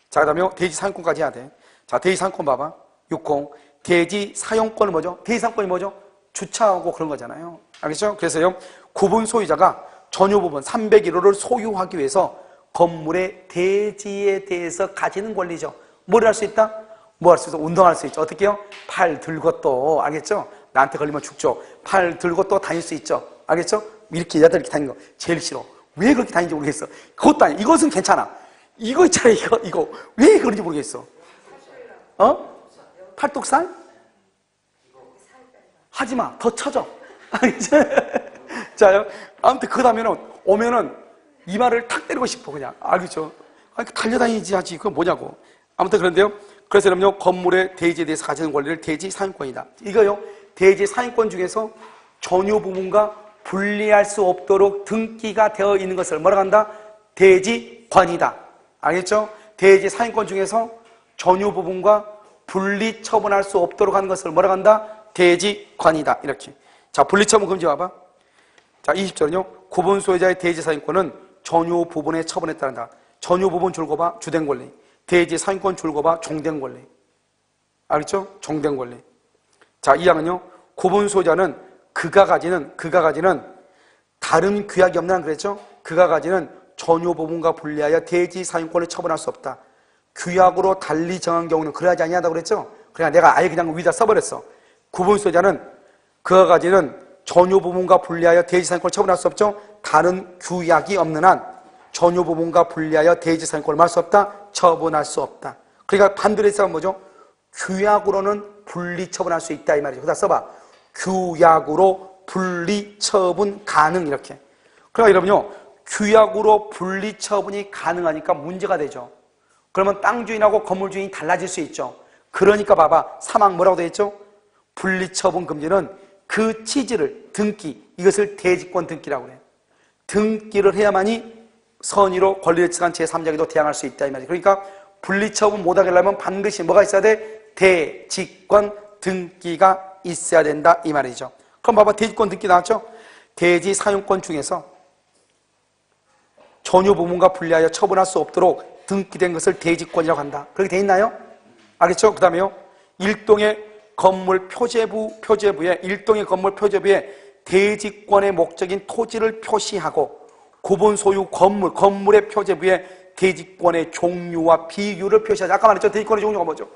자, 그 다음에 대지 사용권까지 해야 돼. 자, 대지 사용권 봐봐. 60. 대지 사용권은 뭐죠? 대지 사용권이 뭐죠? 주차하고 그런 거잖아요. 알겠죠? 그래서요, 구분 소유자가 전유 부분 301호를 소유하기 위해서 건물의 대지에 대해서 가지는 권리죠. 뭘 할 수 있다? 뭐 할 수 있어? 운동할 수 있죠. 어떻게 해요? 팔 들고 또, 알겠죠? 나한테 걸리면 죽죠. 팔 들고 또 다닐 수 있죠. 알겠죠? 이렇게 여자들 이렇게 다니는 거 제일 싫어. 왜 그렇게 다니는지 모르겠어. 그것도 아니야. 이것은 괜찮아. 이거 있잖아, 이거. 왜 그런지 모르겠어. 팔뚝살? 하지 마. 더 쳐져. 자요. 아무튼 그 다음에는 오면은 이마를 탁 때리고 싶어, 그냥. 알겠죠? 달려다니지 하지. 그건 뭐냐고. 아무튼 그런데요. 그래서 여러분요, 건물의 대지에 대해서 가지는 권리를 대지 사용권이다. 이거요, 대지 사용권 중에서 전유 부분과 분리할 수 없도록 등기가 되어 있는 것을 뭐라고 한다? 대지권이다. 알겠죠? 대지 사용권 중에서 전유 부분과 분리 처분할 수 없도록 하는 것을 뭐라고 한다? 대지권이다. 이렇게. 자, 분리 처분 금지 봐봐. 자, 20절은요. 구분 소유자의 대지 사용권은 전유 부분의 처분에 따른다. 전유 부분 줄거 봐. 주된 권리. 대지 사용권 줄거 봐. 종된 권리. 알겠죠? 종된 권리. 자, 2항은요. 구분 소유자는 그가 가지는 다른 규약이 없는 한 그랬죠? 그가 가지는 전유 부분과 분리하여 대지 사용권을 처분할 수 없다. 규약으로 달리 정한 경우는 그러하지 아니하다고 그랬죠? 그러니까 내가 아예 그냥 위에다 써버렸어. 구분 소유자는 그가 가지는 전유 부분과 분리하여 대지 사용권을 처분할 수 없죠? 다른 규약이 없는 한 전유 부분과 분리하여 대지 사용권을 할 수 없다? 처분할 수 없다. 그러니까 반대로 해서 뭐죠? 규약으로는 분리 처분할 수 있다 이 말이죠. 그다 써봐. 규약으로 분리 처분 가능 이렇게. 그러니까 여러분요, 규약으로 분리 처분이 가능하니까 문제가 되죠. 그러면 땅 주인하고 건물 주인이 달라질 수 있죠. 그러니까 봐봐, 3항 뭐라고 되어 있죠? 분리 처분 금지는 그 취지를 등기, 이것을 대지권 등기라고 그래. 등기를 해야만이 선의로 권리를 취한 제3자에게도 대항할 수 있다 이 말이죠. 그러니까 분리 처분 못하게 하려면 반드시 뭐가 있어야 돼? 대지권 등기가 있어야 된다 이 말이죠. 그럼 봐봐, 대지권 등기 나왔죠? 대지 사용권 중에서 전유 부분과 분리하여 처분할 수 없도록 등기된 것을 대지권이라고 한다. 그렇게 돼 있나요? 알겠죠? 그 다음에요, 일동의 건물 표제부에 일동의 건물 표제부에 대지권의 목적인 토지를 표시하고 구분 소유 건물의 표제부에 대지권의 종류와 비율을 표시하자. 아까 말했죠? 대지권의 종류가 뭐죠?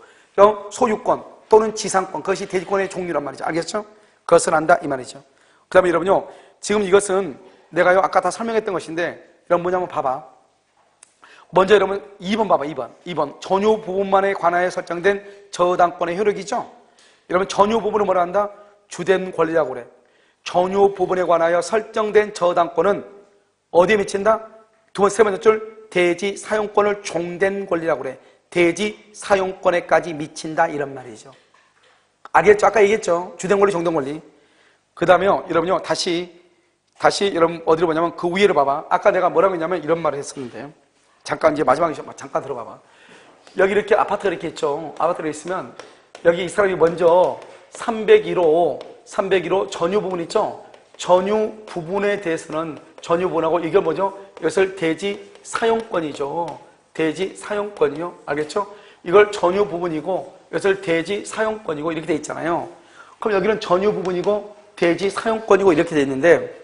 소유권 또는 지상권, 그것이 대지권의 종류란 말이죠. 알겠죠? 그것을 안다 이 말이죠. 그 다음에 여러분요, 지금 이것은 내가요 아까 다 설명했던 것인데 여러분 뭐냐면 봐봐. 먼저 여러분 2번 봐봐. 2번 전유 부분만에 관하여 설정된 저당권의 효력이죠. 여러분 전유 부분을 뭐라 한다? 주된 권리라고 그래. 전유 부분에 관하여 설정된 저당권은 어디에 미친다? 세 번째 줄 대지 사용권을 종된 권리라고 그래. 대지 사용권에까지 미친다 이런 말이죠. 알겠죠? 아까 얘기했죠? 주된 권리, 종된 권리. 그 다음에요, 여러분요, 다시 여러분 어디로 보냐면 그 위에를 봐봐. 아까 내가 뭐라고 했냐면 이런 말을 했었는데, 잠깐 이제 마지막에 잠깐 들어봐봐. 여기 이렇게 아파트가 이렇게 있죠. 아파트가 있으면 여기 이 사람이 먼저 301호 전유 부분 있죠? 전유 부분에 대해서는 전유 부분하고 이게 뭐죠? 이것을 대지 사용권이죠. 대지 사용권이요. 알겠죠? 이걸 전유 부분이고 이것을 대지 사용권이고 이렇게 돼 있잖아요. 그럼 여기는 전유 부분이고 대지 사용권이고 이렇게 돼 있는데,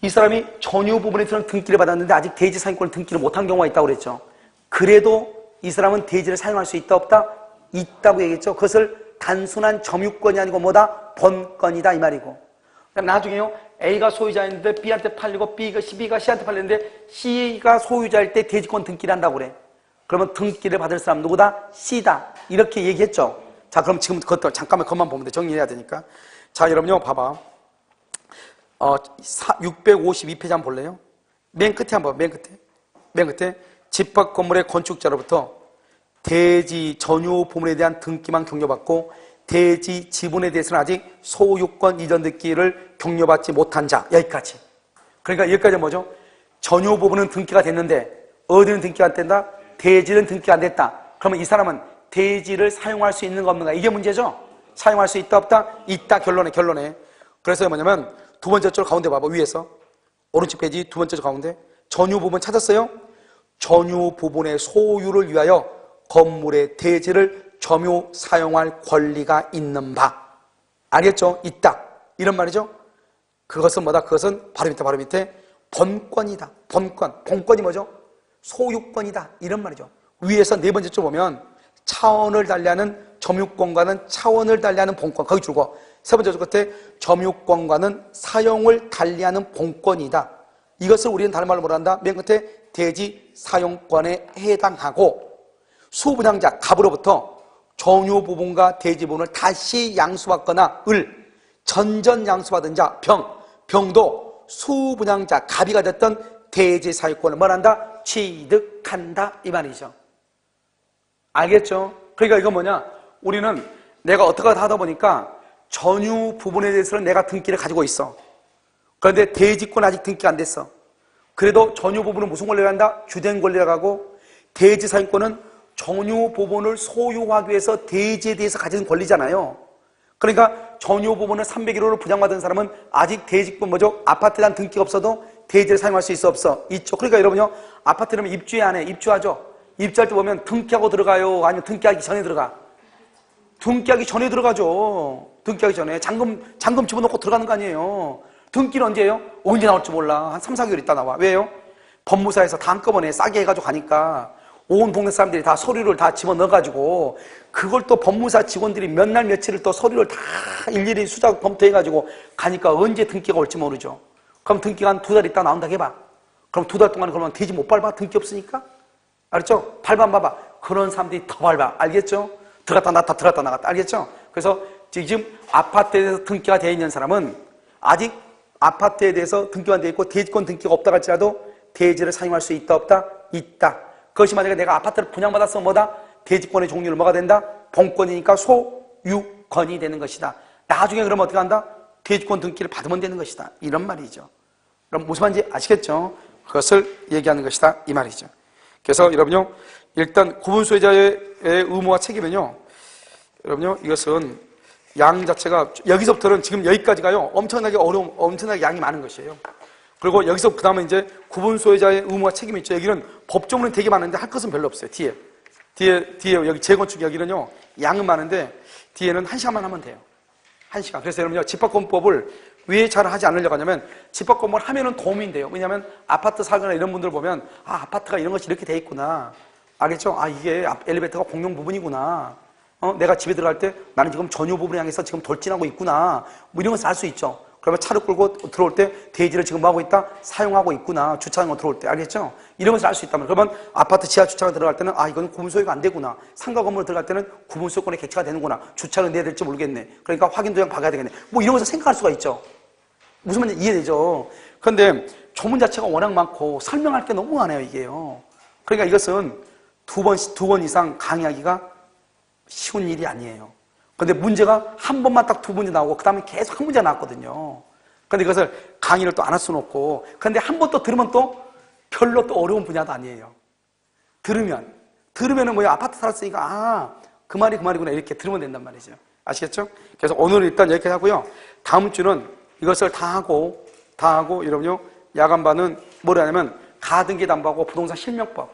이 사람이 전유 부분에서는 등기를 받았는데 아직 대지 사용권을 등기를 못한 경우가 있다고 그랬죠. 그래도 이 사람은 대지를 사용할 수 있다 없다? 있다고 얘기했죠. 그것을 단순한 점유권이 아니고 뭐다? 본권이다 이 말이고. 나중에요, A가 소유자인데 B한테 팔리고 B가 C한테 팔렸는데 C가 소유자일 때 대지권 등기를 한다고 그래. 그러면 등기를 받을 사람 누구다? C다. 이렇게 얘기했죠. 자, 그럼 지금 그것도 잠깐만 그것만 보면 돼. 정리해야 되니까. 자, 여러분요, 봐봐. 652페이지 한번 볼래요? 맨 끝에 한번, 맨 끝에. 집합 건물의 건축자로부터 대지 전유 부분에 대한 등기만 격려받고 대지 지분에 대해서는 아직 소유권 이전 등기를 격려받지 못한 자. 여기까지. 그러니까 여기까지 뭐죠? 전유 부분은 등기가 됐는데 어디는 등기가 안 된다? 대지는 등기가 안 됐다. 그러면 이 사람은 대지를 사용할 수 있는가 없는가? 이게 문제죠? 사용할 수 있다 없다? 있다. 결론에. 그래서 뭐냐면 두 번째 줄 가운데 봐봐. 위에서 오른쪽 페이지 두 번째 줄 가운데 전유 부분 찾았어요? 전유 부분의 소유를 위하여 건물의 대지를 점유 사용할 권리가 있는 바. 알겠죠? 있다. 이런 말이죠? 그것은 뭐다? 그것은 바로 밑에 본권이다. 본권이 뭐죠? 소유권이다. 이런 말이죠. 위에서 네 번째 줄 보면 차원을 달리하는 점유권과는 차원을 달리하는 본권, 거기 줄고 세 번째 줄 끝에 점유권과는 사용을 달리하는 본권이다. 이것을 우리는 다른 말로 뭐라 한다? 맨 끝에 대지 사용권에 해당하고 수분양자 갑으로부터 점유 부분과 대지 부분을 다시 양수받거나 을 전전 양수받은 자 병도 수분양자 갑이가 됐던 대지 사용권을 뭐란다? 취득한다 이 말이죠. 알겠죠? 그러니까 이건 뭐냐? 우리는 내가 어떻게 하다 보니까 전유 부분에 대해서는 내가 등기를 가지고 있어. 그런데 대지권 아직 등기가 안 됐어. 그래도 전유 부분은 무슨 권리를 한다? 주된 권리라고 하고 대지 사용권은 전유 부분을 소유하기 위해서 대지에 대해서 가진 권리잖아요. 그러니까 전유 부분을 301호를 분양받은 사람은 아직 대지권 뭐죠? 아파트에 대한 등기가 없어도 대지를 사용할 수 있어 없어? 있죠. 그러니까 여러분요, 아파트라면 입주해 안 해? 입주하죠. 입주할 때 보면 등기하고 들어가요? 아니면 등기하기 전에 들어가? 등기하기 전에 들어가죠. 등기하기 전에 잔금 집어넣고 들어가는 거 아니에요. 등기는 언제예요? 언제 나올지 몰라. 한 3, 4개월 있다 나와. 왜요? 법무사에서 다 한꺼번에 싸게 해가지고 가니까 온 동네 사람들이 다 서류를 다 집어넣어가지고 그걸 또 법무사 직원들이 몇 날 며칠을 또 서류를 다 일일이 수작 검토해가지고 가니까 언제 등기가 올지 모르죠. 그럼 등기가 한 2달 있다 나온다고 해봐. 그럼 2달 동안 그러면 돼지 못 밟아? 등기 없으니까? 알았죠? 밟아 안 밟아? 그런 사람들이 더 밟아. 알겠죠? 들어갔다 나갔다 들어갔다 나갔다. 알겠죠? 그래서 지금 아파트에 대해서 등기가 되어 있는 사람은 아직 아파트에 대해서 등기가 되어 있고 대지권 등기가 없다 할지라도 대지를 사용할 수 있다 없다? 있다. 그것이 만약에 내가 아파트를 분양받았으면 뭐다? 대지권의 종류를 뭐가 된다? 본권이니까 소유권이 되는 것이다. 나중에 그러면 어떻게 한다? 대지권 등기를 받으면 되는 것이다. 이런 말이죠. 그럼 무슨 말인지 아시겠죠? 그것을 얘기하는 것이다. 이 말이죠. 그래서 여러분요, 일단 구분 소유자의 의무와 책임은요, 여러분요, 이것은 양 자체가 여기서부터는 지금 여기까지가요, 엄청나게 엄청나게 양이 많은 것이에요. 그리고 여기서 그 다음에 이제 구분 소유자의 의무와 책임이 있죠. 여기는 법조문은 되게 많은데 할 것은 별로 없어요. 뒤에 여기 재건축 여기는요, 양은 많은데 뒤에는 1시간만 하면 돼요. 1시간. 그래서 여러분요, 집합건법을 왜 잘 하지 않으려고 하냐면 집합건법을 하면은 도움이 돼요. 왜냐하면 아파트 살거나 이런 분들 보면 아파트가 이런 것이 이렇게 돼 있구나. 알겠죠? 이게 엘리베이터가 공용 부분이구나. 내가 집에 들어갈 때 나는 지금 전유 부분을 향해서 지금 돌진하고 있구나. 뭐 이런 것을 알 수 있죠. 그러면 차를 끌고 들어올 때 대지를 지금 뭐 하고 있다? 사용하고 있구나. 주차장으로 들어올 때. 알겠죠? 이런 것을 알 수 있다면 그러면 아파트 지하 주차장 들어갈 때는 이건 구분소유가 안 되구나. 상가 건물 들어갈 때는 구분소유권에 객체가 되는구나. 주차를 내야 될지 모르겠네. 그러니까 확인도장 박아야 되겠네. 뭐 이런 것을 생각할 수가 있죠. 무슨 말인지 이해되죠? 그런데 조문 자체가 워낙 많고 설명할 게 너무 많아요, 이게요. 그러니까 이것은 두 번 이상 강의하기가 쉬운 일이 아니에요. 근데 문제가 한 번만 딱 두 문제 나오고 그 다음에 계속 한 문제 나왔거든요. 근데 이것을 강의를 또 안 할 수는 없고, 근데 한 번 또 들으면 또 별로 또 어려운 분야도 아니에요. 들으면은 뭐야, 아파트 살았으니까 그 말이구나 이렇게 들으면 된단 말이죠. 아시겠죠? 그래서 오늘 일단 여기까지 하고요. 다음 주는 이것을 다 하고 여러분요, 야간반은 뭐라 하냐면 가등기 담보하고 부동산 실명법.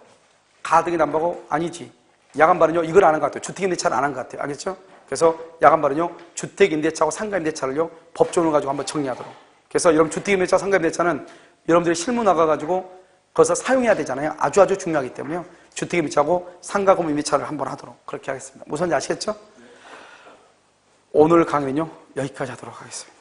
가등기 담보하고 아니지. 야간반은요, 이걸 안 한 것 같아요. 주택임대차를 안 한 것 같아요. 알겠죠? 그래서 야간반은요, 주택임대차하고 상가임대차를요, 법조문을 가지고 한번 정리하도록. 그래서 여러분 주택임대차, 상가임대차는 여러분들이 실무 나가가지고 그것을 사용해야 되잖아요. 아주 중요하기 때문에요. 주택임대차하고 상가금임대차를 한번 하도록 그렇게 하겠습니다. 무슨 말인지 아시겠죠? 오늘 강의는요, 여기까지 하도록 하겠습니다.